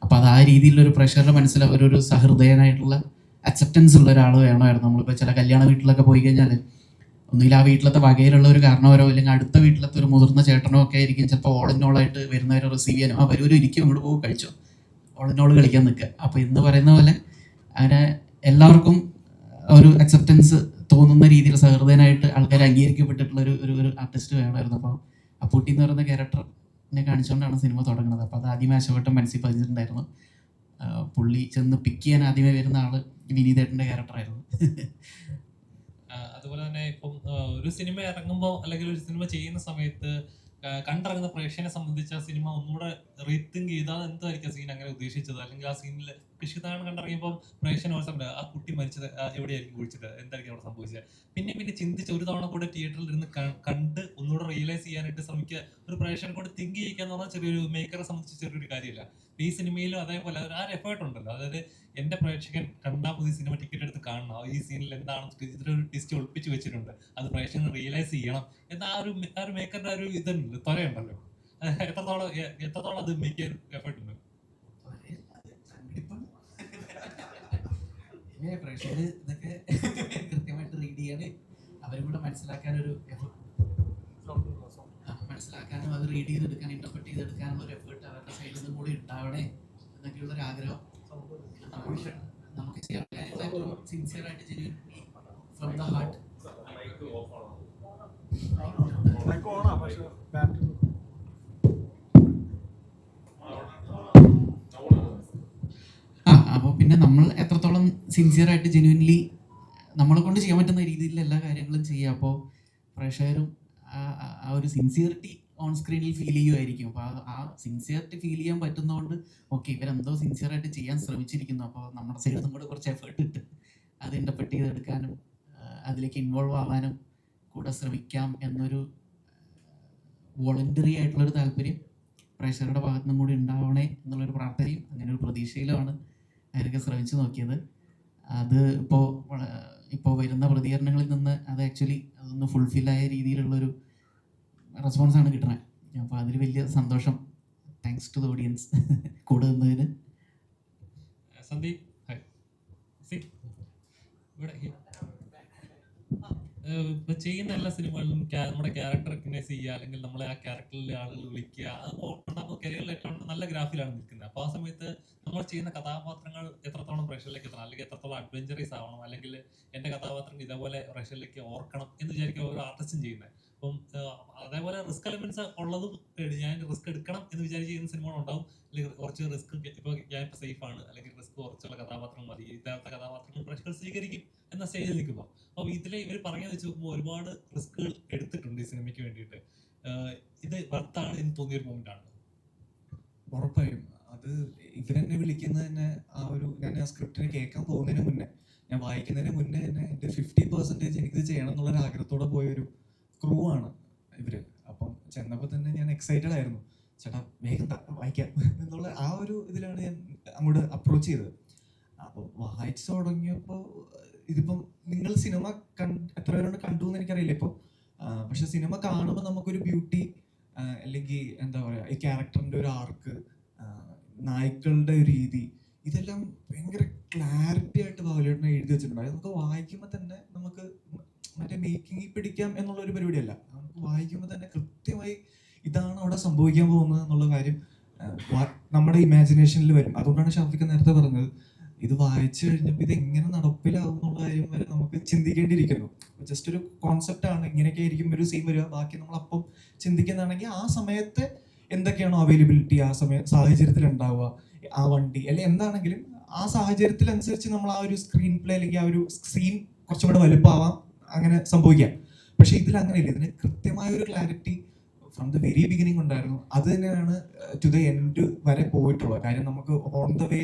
അപ്പോൾ അത് ആ രീതിയിലൊരു പ്രേക്ഷകരുടെ മനസ്സിൽ ഒരു സഹൃദയനായിട്ടുള്ള അക്സെപ്റ്റൻസ് ഉള്ള ഒരാൾ വേണമായിരുന്നു. നമ്മളിപ്പോൾ ചില കല്യാണ വീട്ടിലൊക്കെ പോയി കഴിഞ്ഞാൽ ഒന്നുകിൽ ആ വീട്ടിലത്തെ വകയിലുള്ള ഒരു കാരണവരോ അല്ലെങ്കിൽ അടുത്ത വീട്ടിലത്തെ ഒരു മുതിർന്ന ചേട്ടനോ ഒക്കെ ആയിരിക്കും ചിലപ്പോൾ ഓളിനോളായിട്ട് വരുന്നവരെ റിസീവ് ചെയ്യാനും വരും ഇരിക്കും ഇങ്ങോട്ട് പോകും കഴിച്ചോ ഓളിനോള് കളിക്കാൻ നിൽക്കുക. അപ്പോൾ ഇന്ന് പറയുന്ന പോലെ അങ്ങനെ എല്ലാവർക്കും ഒരു അക്സെപ്റ്റൻസ് തോന്നുന്ന രീതിയിൽ സഹൃദയനായിട്ട് ആൾക്കാർ അംഗീകരിക്കപ്പെട്ടിട്ടുള്ള ഒരു ആർട്ടിസ്റ്റ് വേണമായിരുന്നു. അപ്പോൾ അപ്പൂട്ടി എന്ന് പറയുന്ന ക്യാരക്ടറിനെ കാണിച്ചുകൊണ്ടാണ് സിനിമ തുടങ്ങുന്നത്. അപ്പോൾ അത് ആദ്യമേ അശോകേട്ടൻ മനസ്സിൽ പതിച്ചിട്ടുണ്ടായിരുന്നു. പുള്ളി ചെന്ന് പിക്ക് ചെയ്യാൻ ആദ്യമേ വരുന്ന ആള് വിനീതേട്ടൻ്റെ ക്യാരക്ടറായിരുന്നു. അതുപോലെ തന്നെ ഇപ്പം ഒരു സിനിമ ഇറങ്ങുമ്പോൾ അല്ലെങ്കിൽ ഒരു സിനിമ ചെയ്യുന്ന സമയത്ത് കണ്ടിറങ്ങുന്ന പ്രേക്ഷകനെ സംബന്ധിച്ച് ആ സിനിമ ഒന്നുകൂടെ റീതിങ്ക് ചെയ്താൽ എന്തായിരിക്കും സീൻ അങ്ങനെ ഉദ്ദേശിച്ചത്, അല്ലെങ്കിൽ ആ സീനിൽ കൃഷിതാണ് കണ്ടിറങ്ങിയപ്പോൾ പ്രേക്ഷകൻ ഓർമ്മ ആ കുട്ടി മരിച്ചത് എവിടെയായിരിക്കും കുഴിച്ചിട്ട്, എന്തായിരിക്കും അവിടെ സംഭവിച്ചത്, പിന്നെ ചിന്തിച്ച് ഒരു തവണ കൂടെ തിയേറ്ററിൽ ഇരുന്ന് കണ്ട് ഒന്നുകൂടെ റിയലൈസ് ചെയ്യാനായിട്ട് ശ്രമിക്കുക, ഒരു പ്രേക്ഷകനെ കൊണ്ട് തിങ്ക് ചെയ്യിക്കുക എന്ന് പറഞ്ഞാൽ ചെറിയൊരു മേക്കറെ സംബന്ധിച്ച് ചെറിയൊരു കാര്യമില്ല. ഈ സിനിമയിലും അതേപോലെ ആ ഒരു എഫേർട്ട് ഉണ്ടല്ലോ, അതായത് എന്റെ പ്രേക്ഷകൻ കണ്ടാൽ പുതിയ സിനിമ ടിക്കറ്റ് എടുത്ത് കാണണം, ഈ സീനിൽ എന്താണ് ഇതിലൊരു ടിസ്റ്റ് ഒളിപ്പിച്ച് വെച്ചിട്ടുണ്ട്, അത് പ്രേക്ഷകൻ റിയലൈസ് ചെയ്യണം എന്ന ആ ഒരു മേക്കറിന്റെ ഒരു ഇതുണ്ട്, ത്വരയുണ്ടല്ലോ. എത്രത്തോളം അത് മേക്ക് ചെയ്യാൻ എഫേർട്ട് ഉണ്ട്? പ്രേക്ഷകര് ഇതൊക്കെ കൃത്യമായിട്ട് റീഡ് ചെയ്യാന് അവരും കൂടെ മനസ്സിലാക്കാനും അത് റീഡ് ചെയ്തെടുക്കാൻ ഇന്റർപ്രറ്റ് ചെയ്തെടുക്കാനുള്ള ഒരു എഫേർട്ട് അവരുടെ സൈഡിൽ നിന്നും കൂടി ഉണ്ടാവണേ എന്നൊക്കെയുള്ള ഒരു ആഗ്രഹം നമുക്ക് ചെയ്യാൻ സിൻസിയർ ആയിട്ട് ജെന്യുയിൻ ഫ്രം ദ ഹാർട്ട്. അപ്പോൾ പിന്നെ നമ്മൾ എത്രത്തോളം സിൻസിയർ ആയിട്ട് ജെന്യുവൻലി നമ്മളെ കൊണ്ട് ചെയ്യാൻ പറ്റുന്ന രീതിയിൽ എല്ലാ കാര്യങ്ങളും ചെയ്യുക. അപ്പോൾ പ്രേക്ഷകരും ആ ഒരു സിൻസിയറിറ്റി ഓൺ സ്ക്രീനിൽ ഫീൽ ചെയ്യുമായിരിക്കും. അപ്പോൾ ആ സിൻസിയറിറ്റി ഫീൽ ചെയ്യാൻ പറ്റുന്നതുകൊണ്ട് ഓക്കെ ഇവരെന്തോ സിൻസിയറായിട്ട് ചെയ്യാൻ ശ്രമിച്ചിരിക്കുന്നു, അപ്പോൾ നമ്മുടെ സൈഡിൽ നിന്നും കൂടെ കുറച്ച് എഫേർട്ട് ഇട്ട് അത് ഇന്റർപ്രറ്റ് ചെയ്തെടുക്കാനും അതിലേക്ക് ഇൻവോൾവ് ആവാനും കൂടെ ശ്രമിക്കാം എന്നൊരു വോളണ്ടറി ആയിട്ടുള്ളൊരു താല്പര്യം പ്രേക്ഷകരുടെ ഭാഗത്തു നിന്നും കൂടി ഉണ്ടാവണേ എന്നുള്ളൊരു പ്രാർത്ഥനയും അങ്ങനെ ഒരു പ്രതീക്ഷയിലുമാണ് അതിനൊക്കെ ശ്രമിച്ചു നോക്കിയത്. അത് ഇപ്പോൾ വരുന്ന പ്രതികരണങ്ങളിൽ നിന്ന് അത് ആക്ച്വലി അതൊന്ന് ഫുൾഫില്ലായ രീതിയിലുള്ളൊരു റെസ്പോൺസാണ് കിട്ടുന്നത്. അപ്പോൾ അതിൽ വലിയ സന്തോഷം. താങ്ക്സ് ടു ദ ഓഡിയൻസ് കൂടെ നിന്നതിന്. സന്ദീപ് ഇവിടെ ചെയ്യുന്ന എല്ലാ സിനിമകളിലും നമ്മുടെ ക്യാരക്ടർ റെക്കഗ്നൈസ് ചെയ്യുക, അല്ലെങ്കിൽ നമ്മളെ ആ ക്യാരക്ടറിലെ ആളുകൾ വിളിക്കുക, അത് കരിയറിൽ ഏറ്റവും നല്ല ഗ്രാഫിലാണ് നിൽക്കുന്നത്. അപ്പോൾ ആ സമയത്ത് നമ്മൾ ചെയ്യുന്ന കഥാപാത്രങ്ങൾ എത്രത്തോളം പ്രേക്ഷകരിലേക്ക് എത്തണം, അല്ലെങ്കിൽ എത്രത്തോളം അഡ്വഞ്ചറീസ് ആവണം, അല്ലെങ്കിൽ എൻ്റെ കഥാപാത്രം ഇതേപോലെ പ്രേക്ഷകരിലേക്ക് ഓർക്കണം എന്ന് വിചാരിക്കുക ഓരോ ആർട്ടിസ്റ്റും ചെയ്യുന്നത്. അപ്പം അതേപോലെ റിസ്ക് എലമെന്റ്സ് ഉള്ളതും ഞാൻ റിസ്ക് എടുക്കണം എന്ന് വിചാരിച്ച് ചെയ്യുന്ന സിനിമകളുണ്ടാവും, അല്ലെങ്കിൽ കുറച്ച് റിസ്ക് ഇപ്പോൾ ഞാനിപ്പോൾ സേഫാണ്, അല്ലെങ്കിൽ റിസ്ക് കുറച്ചുള്ള കഥാപാത്രം മതി, ഇല്ലാത്ത കഥാപാത്രങ്ങൾ പ്രേക്ഷകർ സ്വീകരിക്കും എന്ന സ്റ്റേജിൽ നിൽക്കുമ്പോൾ അപ്പോൾ ഇതിലെ ഇവർ പറഞ്ഞു വെച്ച് നോക്കുമ്പോൾ ഒരുപാട് റിസ്കുകൾ എടുത്തിട്ടുണ്ട് ഈ സിനിമയ്ക്ക് വേണ്ടിയിട്ട്. ഇത് വർത്താണ് എന്ന് തോന്നിയൊരു മൊമെന്റ് ആണ്. ഉറപ്പായും അത് ഇവരെന്നെ വിളിക്കുന്നത് തന്നെ ഞാൻ ആ സ്ക്രിപ്റ്റിനെ കേൾക്കാൻ പോകുന്നതിന് മുന്നേ, ഞാൻ വായിക്കുന്നതിന് മുന്നേ തന്നെ എൻ്റെ 50% എനിക്കിത് ചെയ്യണം എന്നുള്ളൊരു ആഗ്രഹത്തോടെ പോയൊരു ക്രൂ ആണ് ഇവര്. അപ്പം ചെന്നപ്പോൾ തന്നെ ഞാൻ എക്സൈറ്റഡ് ആയിരുന്നു, ചേട്ടാ വേഗം വായിക്കാം എന്നുള്ള ആ ഒരു ഇതിലാണ് ഞാൻ അങ്ങോട്ട് അപ്രോച്ച് ചെയ്തത്. അപ്പോൾ വായിച്ചു തുടങ്ങിയപ്പോൾ ഇതിപ്പം നിങ്ങൾ സിനിമ എത്ര പേരോട് കണ്ടു എന്ന് എനിക്കറിയില്ല ഇപ്പോൾ, പക്ഷെ സിനിമ കാണുമ്പോൾ നമുക്കൊരു ബ്യൂട്ടി, അല്ലെങ്കിൽ എന്താ പറയുക ഈ ക്യാരക്ടറിൻ്റെ ഒരു ആർക്ക്, നായ്ക്കളുടെ ഒരു രീതി, ഇതെല്ലാം ഭയങ്കര ക്ലാരിറ്റി ആയിട്ട് ബാബുലേട്ടനെ എഴുതി വെച്ചിട്ടുണ്ട്. അത് നമുക്ക് വായിക്കുമ്പോൾ തന്നെ നമുക്ക് മറ്റേ മേക്കിങ്ങിൽ പിടിക്കാം എന്നുള്ള ഒരു പരിപാടിയല്ല, നമുക്ക് വായിക്കുമ്പോൾ തന്നെ കൃത്യമായി ഇതാണ് അവിടെ സംഭവിക്കാൻ പോകുന്നത് എന്നുള്ള കാര്യം നമ്മുടെ ഇമാജിനേഷനിൽ വരും. അതുകൊണ്ടാണ് ഷാഫിക്ക് നേരത്തെ പറഞ്ഞത് ഇത് വായിച്ചു കഴിഞ്ഞപ്പോൾ ഇത് എങ്ങനെ നടപ്പിലാവും എന്നുള്ള കാര്യം വരെ നമുക്ക് ചിന്തിക്കേണ്ടിയിരിക്കുന്നു. ജസ്റ്റ് ഒരു കോൺസെപ്റ്റ് ആണ്, ഇങ്ങനെയൊക്കെ ആയിരിക്കും ഒരു സീൻ വരിക, ബാക്കി നമ്മൾ അപ്പം ചിന്തിക്കുന്നതാണെങ്കിൽ ആ സമയത്ത് എന്തൊക്കെയാണോ അവൈലബിലിറ്റി ആ സാഹചര്യത്തിൽ ഉണ്ടാവുക, ആ വണ്ടി അല്ലെങ്കിൽ എന്താണെങ്കിലും ആ സാഹചര്യത്തിനനുസരിച്ച് നമ്മൾ ആ ഒരു സ്ക്രീൻ പ്ലേ അല്ലെങ്കിൽ ആ ഒരു സീൻ കുറച്ചും കൂടെ വലുപ്പമാവാം, അങ്ങനെ സംഭവിക്കാം. പക്ഷെ ഇതിൽ അങ്ങനെയില്ല, ഇതിന് കൃത്യമായ ഒരു clarity from the very beginning ഉണ്ടായിരുന്നു. അത് തന്നെയാണ് ടു ദ എൻഡ് വരെ പോയിട്ടുള്ളത്. കാര്യം നമുക്ക് ഓൺ ദ വേ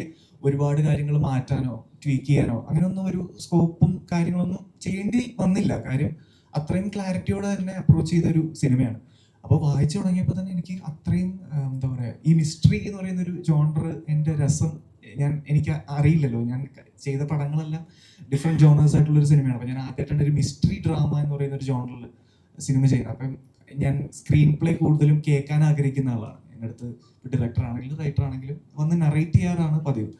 ഒരുപാട് കാര്യങ്ങൾ മാറ്റാനോ ട്വീക്ക് ചെയ്യാനോ അങ്ങനെയൊന്നും ഒരു സ്കോപ്പും കാര്യങ്ങളൊന്നും ചെയ്യേണ്ടി വന്നില്ല. കാര്യം അത്രയും ക്ലാരിറ്റിയോടെ തന്നെ അപ്രോച്ച് ചെയ്തൊരു സിനിമയാണ്. അപ്പോൾ വായിച്ചു തുടങ്ങിയപ്പോൾ തന്നെ എനിക്ക് അത്രയും എന്താ പറയുക, ഈ മിസ്റ്ററി എന്ന് പറയുന്ന ഒരു ജോണർ എൻ്റെ രസം എനിക്ക് അറിയില്ലല്ലോ. ഞാൻ ചെയ്ത പടങ്ങളെല്ലാം ഡിഫറെൻറ്റ് ജോണേഴ്സ് ആയിട്ടുള്ളൊരു സിനിമയാണ്. അപ്പോൾ ഞാൻ ആദ്യമായിട്ടാണ് ഒരു മിസ്റ്ററി ഡ്രാമ എന്ന് പറയുന്ന ഒരു ജോണറിൽ സിനിമ ചെയ്യുന്നത്. അപ്പം ഞാൻ സ്ക്രീൻ പ്ലേ കൂടുതലും കേൾക്കാൻ ആഗ്രഹിക്കുന്ന ആളാണ്. എൻ്റെ അടുത്ത് ഡയറക്ടർ ആണെങ്കിലും റൈറ്റർ ആണെങ്കിലും വന്ന് നറേറ്റ് ചെയ്യാറാണ് പതിവ്.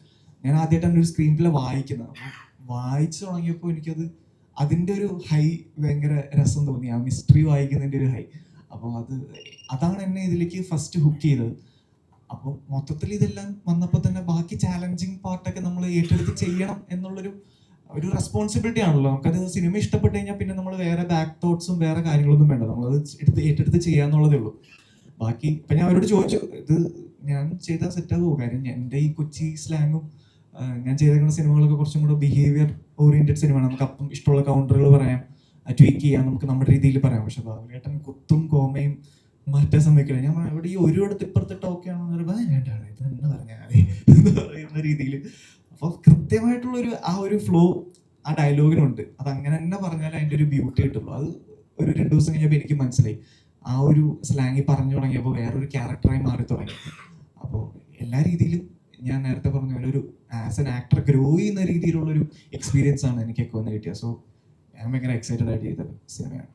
ഞാൻ ആദ്യമായിട്ടാണ് ഒരു സ്ക്രീൻ പ്ലേ വായിക്കുന്നത്. അപ്പം വായിച്ചു തുടങ്ങിയപ്പോൾ എനിക്കത് അതിൻ്റെ ഒരു ഹൈ ഭയങ്കര രസം തോന്നി, ആ മിസ്റ്ററി വായിക്കുന്നതിൻ്റെ ഒരു ഹൈ. അപ്പോൾ അതാണ് എന്നെ ഇതിലേക്ക് ഫസ്റ്റ് ഹുക്ക് ചെയ്തത്. അപ്പോൾ മൊത്തത്തിൽ ഇതെല്ലാം വന്നപ്പോൾ തന്നെ ബാക്കി ചാലഞ്ചിങ് പാർട്ടൊക്കെ നമ്മൾ ഏറ്റെടുത്ത് ചെയ്യണം എന്നുള്ളൊരു റെസ്പോൺസിബിലിറ്റി ആണല്ലോ. നമുക്കത് സിനിമ ഇഷ്ടപ്പെട്ട് കഴിഞ്ഞാൽ പിന്നെ നമ്മൾ വേറെ ബാക്ക് തോട്ട്സും വേറെ കാര്യങ്ങളൊന്നും വേണ്ട, നമ്മളത് ഏറ്റെടുത്ത് ചെയ്യാന്നുള്ളതേ ഉള്ളൂ. ബാക്കി ഇപ്പം ഞാൻ അവരോട് ചോദിച്ചു, ഇത് ഞാൻ ചെയ്താൽ സെറ്റാകുമോ? കാര്യം എൻ്റെ ഈ കൊച്ചി സ്ലാങ്ങും ഞാൻ ചെയ്തേക്കുന്ന സിനിമകളൊക്കെ കുറച്ചും കൂടെ ബിഹേവിയർ ഓറിയന്റഡ് സിനിമയാണ്. നമുക്ക് അപ്പം ഇഷ്ടമുള്ള കൗണ്ടറുകൾ പറയാം, ട്വീക്ക് ചെയ്യാം, നമുക്ക് നമ്മുടെ രീതിയിൽ പറയാം. പക്ഷെ ബാബുലേട്ടൻ കുത്തും കോമയും മാറ്റാൻ സമ്മതിക്കില്ല. ഞാൻ പറഞ്ഞു, ഇവിടെ ഈ ഒരു ഇടത്ത് ഇപ്പുറത്തിട്ട് ഓക്കെ ആണെന്ന് പറയുമ്പോൾ വേണ്ടാണ് ഇത് തന്നെ പറഞ്ഞാൽ മതി എന്ന് പറയുന്ന രീതിയിൽ. അപ്പോൾ കൃത്യമായിട്ടുള്ളൊരു ആ ഒരു ഫ്ലോ ആ ഡയലോഗിനുണ്ട്. അത് അങ്ങനെ തന്നെ പറഞ്ഞാൽ അതിൻ്റെ ഒരു ബ്യൂട്ടി കിട്ടുള്ളൂ. അത് ഒരു 2 ദിവസം കഴിഞ്ഞപ്പോൾ എനിക്ക് മനസ്സിലായി. ആ ഒരു സ്ലാങ്ങി പറഞ്ഞു തുടങ്ങിയപ്പോൾ വേറൊരു ക്യാരക്ടറായി മാറി തുടങ്ങി. അപ്പോൾ എല്ലാ രീതിയിലും ഞാൻ നേരത്തെ പറഞ്ഞ പോലെ ഒരു ആസ് എൻ ആക്ടർ ഗ്രോ ചെയ്യുന്ന രീതിയിലുള്ളൊരു എക്സ്പീരിയൻസ് ആണ് എനിക്കൊക്കെ വന്ന് കിട്ടിയത്. സോ ഞാൻ ഭയങ്കര എക്സൈറ്റഡ് ആയിട്ട് ചെയ്ത സിനിമയാണ്.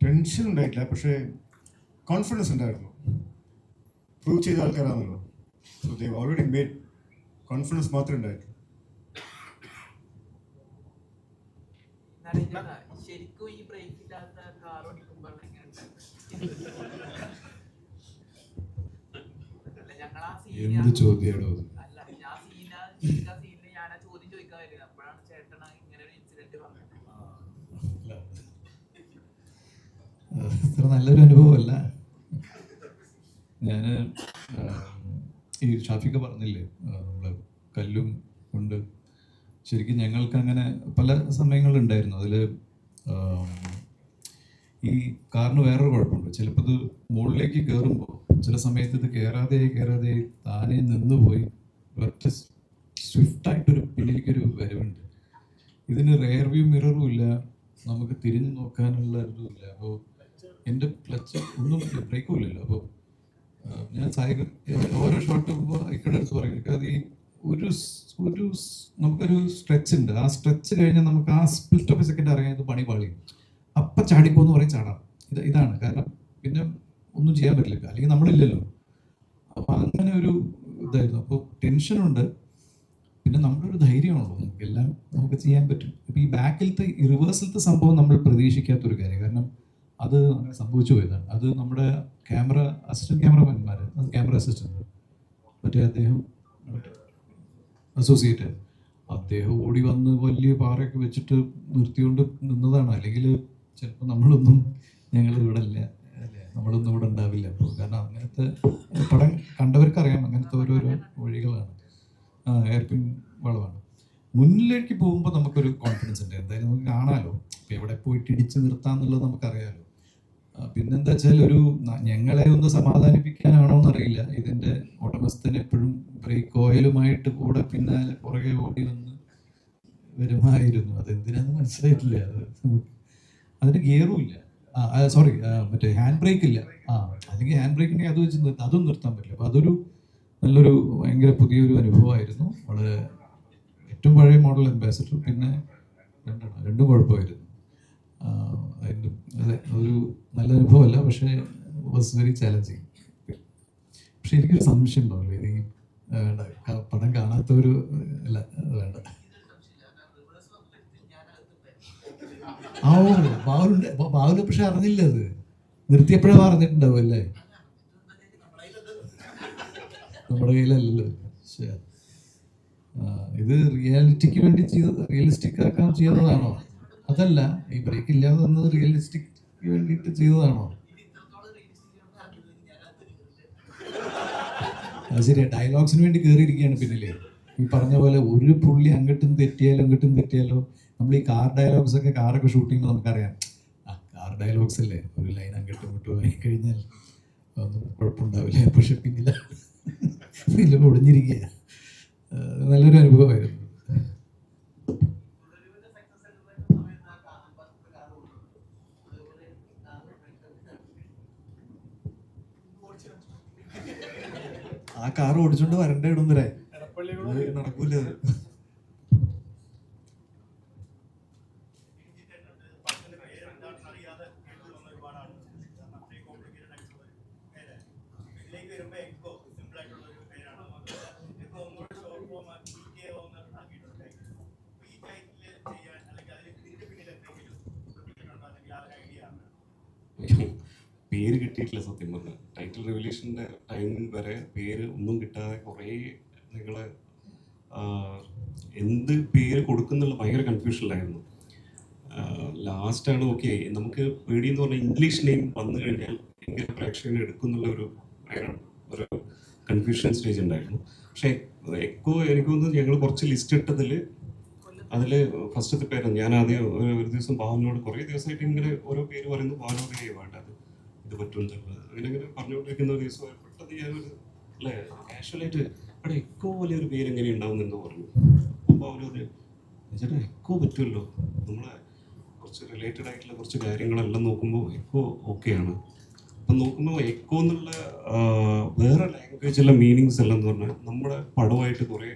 ടെൻഷൻ ഉണ്ടായിട്ടില്ല, പക്ഷേ കോൺഫിഡൻസ് ഉണ്ടായിരുന്നു. പ്രൂവ് ചെയ്ത ആൾക്കാരാണല്ലോ. So they already made. Confidence മാത്രമേ ഉണ്ടായിട്ടുള്ളൂ. ശരിക്കും ഈ ബ്രേക്ക് ഇല്ലാത്ത കാർ ഓടിക്കുമ്പോൾ എന്ത് ചോദ്യാണോ അത്? അല്ല, ഞാൻ സീനിൽ ഞാൻ ആ ചോദ്യം ചോദിക്കാൻ വരുന്നത്. അപ്പോഴാണ് ചേട്ടൻ ഇങ്ങനെ ഒരു ഇൻസിഡന്റ് പറഞ്ഞത്. അത്ര നല്ലൊരു അനുഭവമല്ല. ഞാൻ ഈ ഷാഫിക്ക പറഞ്ഞില്ലേ, നമ്മള് കല്ലും കൊണ്ട് ശരിക്കും ഞങ്ങൾക്ക് അങ്ങനെ പല സമയങ്ങളുണ്ടായിരുന്നു. അതിൽ ഈ കാറിന് വേറൊരു കുഴപ്പമുണ്ട്. ചിലപ്പോൾ ഇത് മുകളിലേക്ക് കയറുമ്പോൾ ചില സമയത്ത് ഇത് കയറാതെ താനെ നിന്ന് പോയി ഒറ്റ സ്വിഫ്റ്റായിട്ടൊരു പിന്നിലേക്കൊരു വരവുണ്ട്. ഇതിന് റെയർ വ്യൂ മിററും ഇല്ല, നമുക്ക് തിരിഞ്ഞു നോക്കാനുള്ള ഇതും ഇല്ല. അപ്പോൾ എൻ്റെ ക്ലച്ച് ഒന്നും ബ്രേക്കും ഇല്ലല്ലോ. അപ്പോൾ ഞാൻ സൈക്കിൾ ഓരോ ഷോട്ട് പോകുമ്പോൾ ഇക്കടെ അടുത്ത് പറയും, അത് ഈ ഒരു നമുക്കൊരു സ്ട്രെച്ച് ഉണ്ട്. ആ സ്ട്രെച്ച് കഴിഞ്ഞാൽ നമുക്ക് ആ സ്പ്ലിറ്റ് ഓഫ് എ സെക്കൻഡ് അറിയാൻ ഇത് പണി പാളി അപ്പം ചാടിപ്പോന്ന് പറയും ചാടാം. ഇതാണ് കാരണം. പിന്നെ ഒന്നും ചെയ്യാൻ പറ്റില്ല, അല്ലെങ്കിൽ നമ്മളില്ലല്ലോ. അപ്പം അങ്ങനെ ഒരു ഇതായിരുന്നു. അപ്പോൾ ടെൻഷനുണ്ട്, പിന്നെ നമ്മുടെ ഒരു ധൈര്യമാണല്ലോ, നമുക്കെല്ലാം നമുക്ക് ചെയ്യാൻ പറ്റും. ഇപ്പം ഈ ബാക്കിലത്തെ ഈ റിവേഴ്സിലത്തെ സംഭവം നമ്മൾ പ്രതീക്ഷിക്കാത്തൊരു കാര്യം. കാരണം അത് അങ്ങനെ സംഭവിച്ചു പോയതാണ്. അത് നമ്മുടെ അസിസ്റ്റന്റ് ക്യാമറമാൻമാർ, ക്യാമറ അസിസ്റ്റന്റ് മറ്റേ അദ്ദേഹം അസോസിയേറ്റ്, അദ്ദേഹം ഓടി വന്ന് വലിയ പാറയൊക്കെ വെച്ചിട്ട് നിർത്തിക്കൊണ്ട് നിന്നതാണ്. അല്ലെങ്കിൽ ചിലപ്പോൾ ഞങ്ങൾ ഇവിടെ ഇല്ല, നമ്മളൊന്നും ഇവിടെ ഉണ്ടാവില്ല. അപ്പോൾ കാരണം അങ്ങനത്തെ പടം കണ്ടവർക്കറിയാം, അങ്ങനത്തെ ഓരോരോ വഴികളാണ്. എയർപിൻ വളവാണ്. മുന്നിലേക്ക് പോകുമ്പോൾ നമുക്കൊരു കോൺഫിഡൻസ് ഉണ്ട്, എന്തായാലും നമുക്ക് കാണാമല്ലോ, ഇപ്പം എവിടെ പോയിട്ട് ഇടിച്ച് നിർത്താമെന്നുള്ളത് നമുക്കറിയാമല്ലോ. പിന്നെന്താ വെച്ചാൽ ഞങ്ങളെ ഒന്ന് സമാധാനിപ്പിക്കാനാണോ എന്നറിയില്ല, ഇതിൻ്റെ ഉടമസ്ഥന് എപ്പോഴും ബ്രേക്ക് ഓയിലുമായിട്ട് കൂടെ പിന്നാലെ പുറകെ ഓടി വന്ന് വരുമായിരുന്നു. അതെന്തിനാന്ന് മനസ്സിലായിട്ടില്ല. അതിന് ഗിയറും ഇല്ല, സോറി മറ്റേ ഹാൻഡ് ബ്രേക്ക് ഇല്ല. അല്ലെങ്കിൽ ഹാൻഡ് ബ്രേക്ക് ഉണ്ടെങ്കിൽ അത് വെച്ച് അതും നിർത്താൻ പറ്റില്ല. അപ്പോൾ അതൊരു നല്ലൊരു ഭയങ്കര പുതിയൊരു അനുഭവമായിരുന്നു. വളരെ ഏറ്റവും പഴയ മോഡൽ അംബാസിഡർ, പിന്നെ രണ്ടും കുഴപ്പമായിരുന്നു. അതെ, ഒരു നല്ല അനുഭവമല്ല, പക്ഷേ വാസ് വെരി ചാലഞ്ചിങ്. പക്ഷെ എനിക്കൊരു സംശയം ഉണ്ടാവില്ല, ഇത് വേണ്ട, പടം കാണാത്തൊരു അല്ല വേണ്ട. ബാബുല് പക്ഷെ അറിഞ്ഞില്ല, അത് നിർത്തിയപ്പോഴേ പറഞ്ഞിട്ടുണ്ടാവും അല്ലേ, നമ്മുടെ കയ്യിലല്ലല്ലോ. ഇത് റിയാലിറ്റിക്ക് വേണ്ടി റിയലിസ്റ്റിക് ആക്കാൻ ചെയ്തതാണോ? അതല്ല, ഈ ബ്രേക്ക് ഇല്ലാതെ വന്നത് റിയലിസ്റ്റിക് വേണ്ടിയിട്ട് ചെയ്തതാണോ? അത് ശരിയാ, ഡയലോഗ്സിന് വേണ്ടി കയറിയിരിക്കുകയാണ് പിന്നില്ലേ. ഈ പറഞ്ഞ പോലെ ഒരു പുള്ളി അങ്ങോട്ടും തെറ്റിയാലോ നമ്മൾ ഈ കാർ ഡയലോഗ്സ് ഒക്കെ, കാറൊക്കെ ഷൂട്ട് ചെയ്യുമ്പോൾ നമുക്കറിയാം, കാർ ഡയലോഗ്സ് അല്ലേ, ഒരു ലൈൻ അങ്ങോട്ടും ഇങ്ങോട്ടും ആയി കഴിഞ്ഞാൽ ഒന്നും കുഴപ്പമുണ്ടാവില്ല. പക്ഷെ പിന്നിൽ ഒടിഞ്ഞിരിക്കുക. നല്ലൊരു അനുഭവമായിരുന്നു. ആ കാർ ഓടിച്ചോണ്ട് വരണ്ടേ ഇടും വരെ നടക്കൂല. പേര് കിട്ടിയിട്ടില്ല സത്യം പറഞ്ഞാൽ. ടൈറ്റിൽ റിവലേഷൻ്റെ ടൈമിൽ വരെ പേര് ഒന്നും കിട്ടാതെ കുറേ നിങ്ങൾ എന്ത് പേര് കൊടുക്കുന്നുള്ള ഭയങ്കര കൺഫ്യൂഷനിലായിരുന്നു. ലാസ്റ്റാണ് ഓക്കെ നമുക്ക് പേടിയെന്ന് പറഞ്ഞാൽ ഇംഗ്ലീഷ് നെയിം വന്നു കഴിഞ്ഞാൽ എങ്ങനെ പ്രേക്ഷകനെ എടുക്കും എന്നുള്ള ഒരു കൺഫ്യൂഷൻ സ്റ്റേജ് ഉണ്ടായിരുന്നു. പക്ഷേ എക്കോ എനിക്ക് തോന്നുന്നു ഞങ്ങൾ കുറച്ച് ലിസ്റ്റ് ഇട്ടതിൽ അതിൽ ഫസ്റ്റത്തെ പേരാണ്. ഞാൻ ആദ്യം ഒരു ദിവസം ബാബുവിനോട് കുറേ ദിവസമായിട്ട് ഇങ്ങനെ ഓരോ പേര് പറയുന്നു, ബാബുനോട് വേണ്ട ഇത് പറ്റുമെന്നുള്ളത് അങ്ങനെ പറഞ്ഞുകൊണ്ടിരിക്കുന്ന ഒരു ദിവസം പെട്ടെന്ന് ഞാനൊരു അല്ലേ കാഷ്വലായിട്ട് അവിടെ എക്കോ പോലെ ഒരു പേര് എങ്ങനെ ഉണ്ടാവുമെന്ന് പറഞ്ഞു. അപ്പോൾ അവരൊരു ചേട്ടാ എക്കോ പറ്റുമല്ലോ, നമ്മളെ കുറച്ച് റിലേറ്റഡ് ആയിട്ടുള്ള കുറച്ച് കാര്യങ്ങളെല്ലാം നോക്കുമ്പോൾ എക്കോ ഓക്കെയാണ്. അപ്പം നോക്കുമ്പോൾ എക്കോ എന്നുള്ള വേറെ ലാംഗ്വേജുള്ള മീനിങ്സ് എല്ലാം എന്ന് പറഞ്ഞാൽ നമ്മുടെ പടമായിട്ട് കുറേ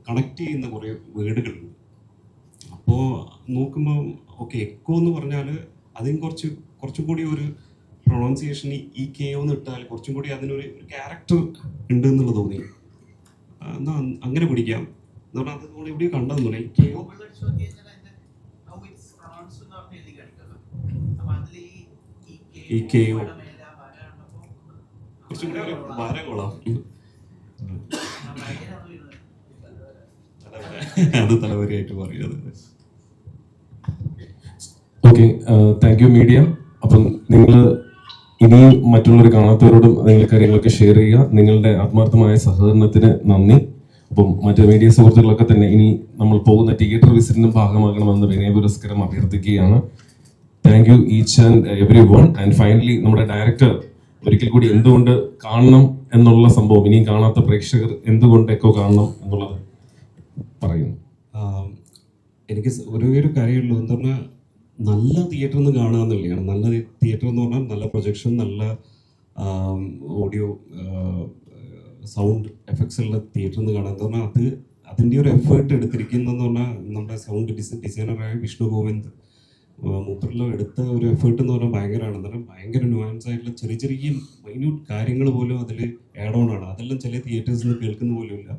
കണക്ട് ചെയ്യുന്ന കുറേ വേർഡുകളുണ്ട്. അപ്പോൾ നോക്കുമ്പോൾ ഓക്കെ എക്കോ എന്ന് പറഞ്ഞാൽ അതിന് കുറച്ചും കൂടി ഒരു പ്രൊണൗൺസിയേഷൻ ഈ കെ എന്ന് ഇട്ടാൽ കുറച്ചും കൂടി അതിനൊരു ക്യാരക്ടർ ഉണ്ട് എന്നുള്ളത് തോന്നി. എന്നാൽ അങ്ങനെ പിടിക്കാം എന്ന് പറഞ്ഞാൽ അത് നമ്മൾ എവിടെയോ കണ്ടെന്നു ഈ കെ ഒ ഈ കെ ഒ കുറച്ചും കൂടി ഒരു ഭാരം കൊള്ളാം. അത് തലവരിയായിട്ട് പറയുന്നത്. Okay, thank you media. അപ്പം നിങ്ങൾ ഇനിയും മറ്റുള്ളവർ കാണാത്തവരോടും നിങ്ങൾ കാര്യങ്ങളൊക്കെ ഷെയർ ചെയ്യുക. നിങ്ങളുടെ ആത്മാർത്ഥമായ സഹകരണത്തിന് നന്ദി. അപ്പം മറ്റു മീഡിയ സുഹൃത്തുക്കളൊക്കെ തന്നെ ഇനി നമ്മൾ പോകുന്ന തിയേറ്റർ വിസിറ്റിനും ഭാഗമാകണമെന്ന് വിനയപുരസ്കരം അഭ്യർത്ഥിക്കുകയാണ്. Thank you each and every one. And finally നമ്മുടെ ഡയറക്ടർ ഒരിക്കൽ കൂടി എന്തുകൊണ്ട് കാണണം എന്നുള്ള സംഭവം ഇനിയും കാണാത്ത പ്രേക്ഷകർ എന്തുകൊണ്ട് എക്കോ കാണണം എന്നുള്ളത് പറയുന്നു. എനിക്ക് ഒരു കാര്യമുള്ളൂ എന്ന് പറഞ്ഞാൽ നല്ല തിയേറ്ററിൽ നിന്ന് കാണുക എന്നുള്ളതാണ്. നല്ല തിയേറ്റർ എന്ന് പറഞ്ഞാൽ നല്ല പ്രൊജക്ഷൻ, നല്ല ഓഡിയോ സൗണ്ട് എഫക്ട്സ് ഉള്ള തിയേറ്ററിൽ നിന്ന് കാണുക എന്ന് പറഞ്ഞാൽ അതിൻ്റെ ഒരു എഫേർട്ട് എടുത്തിരിക്കുന്നതെന്ന് പറഞ്ഞാൽ നമ്മുടെ സൗണ്ട് ഡിസൈനറായ വിഷ്ണു ഗോവിന്ദ് മൂപ്പറിലോ എടുത്ത ഒരു എഫേർട്ട് എന്ന് പറഞ്ഞാൽ ഭയങ്കരമാണ്. എന്ന് ഭയങ്കര ന്യൂആൻസ് ആയിട്ടുള്ള ചെറിയ മൈന്യൂട്ട് കാര്യങ്ങൾ പോലും അതിൽ ആഡ് ഓൺ ആണ്. അതെല്ലാം ചില തിയേറ്റേഴ്സിൽ നിന്ന് കേൾക്കുന്ന പോലും ഇല്ല.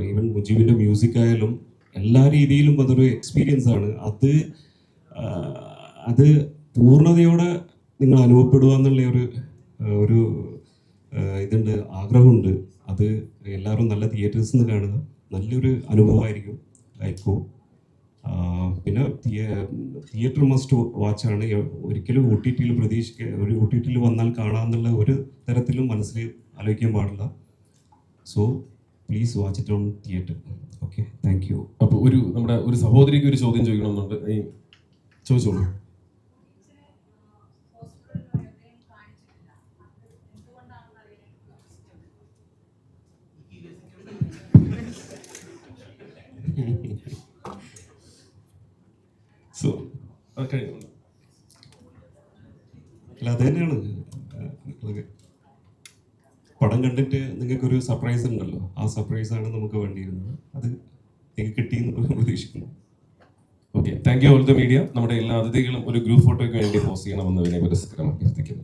ഈവൻ മുജീബിൻ്റെ മ്യൂസിക് ആയാലും എല്ലാ രീതിയിലും അതൊരു എക്സ്പീരിയൻസ് ആണ്. അത് പൂർണ്ണതയോടെ നിങ്ങൾ അനുഭവപ്പെടുക എന്നുള്ള ഒരു ഇതുണ്ട്, ആഗ്രഹമുണ്ട്. അത് എല്ലാവരും നല്ല തിയേറ്റേഴ്സിൽ നിന്ന് കാണുക, നല്ലൊരു അനുഭവമായിരിക്കും എക്കോ. പിന്നെ തിയേറ്റർ മസ്റ്റ് വാച്ചാണ്. ഒരിക്കലും ഒ ടി ടിയിൽ ഒരു ഒ ടി ടിയിൽ വന്നാൽ കാണാമെന്നുള്ള ഒരു തരത്തിലും മനസ്സിൽ ആലോചിക്കാൻ പാടില്ല. So please watch it on theatre. Okay, thank you. അപ്പോൾ നമ്മുടെ ഒരു സഹോദരിക്ക് ഒരു ചോദ്യം ചോദിക്കണമെന്നുണ്ട്. ചോദിച്ചോളൂ. അല്ല അത് തന്നെയാണ് പടം കണ്ടിട്ട് നിങ്ങൾക്കൊരു സർപ്രൈസ് ഉണ്ടല്ലോ, ആ സർപ്രൈസാണ് നമുക്ക് വേണ്ടിയിരുന്നത്. അത് നിങ്ങൾക്ക് കിട്ടിയെന്ന് പ്രതീക്ഷിക്കുന്നു. Okay, thank you all the media. നമ്മുടെ എല്ലാ അതിഥികളും ഒരു ഗ്രൂപ്പ് ഫോട്ടോയ്ക്ക് വേണ്ടി പോസ്റ്റ് ചെയ്യണമെന്ന് വിനയപുരസ്കരം അഭ്യർത്ഥിക്കുന്നു.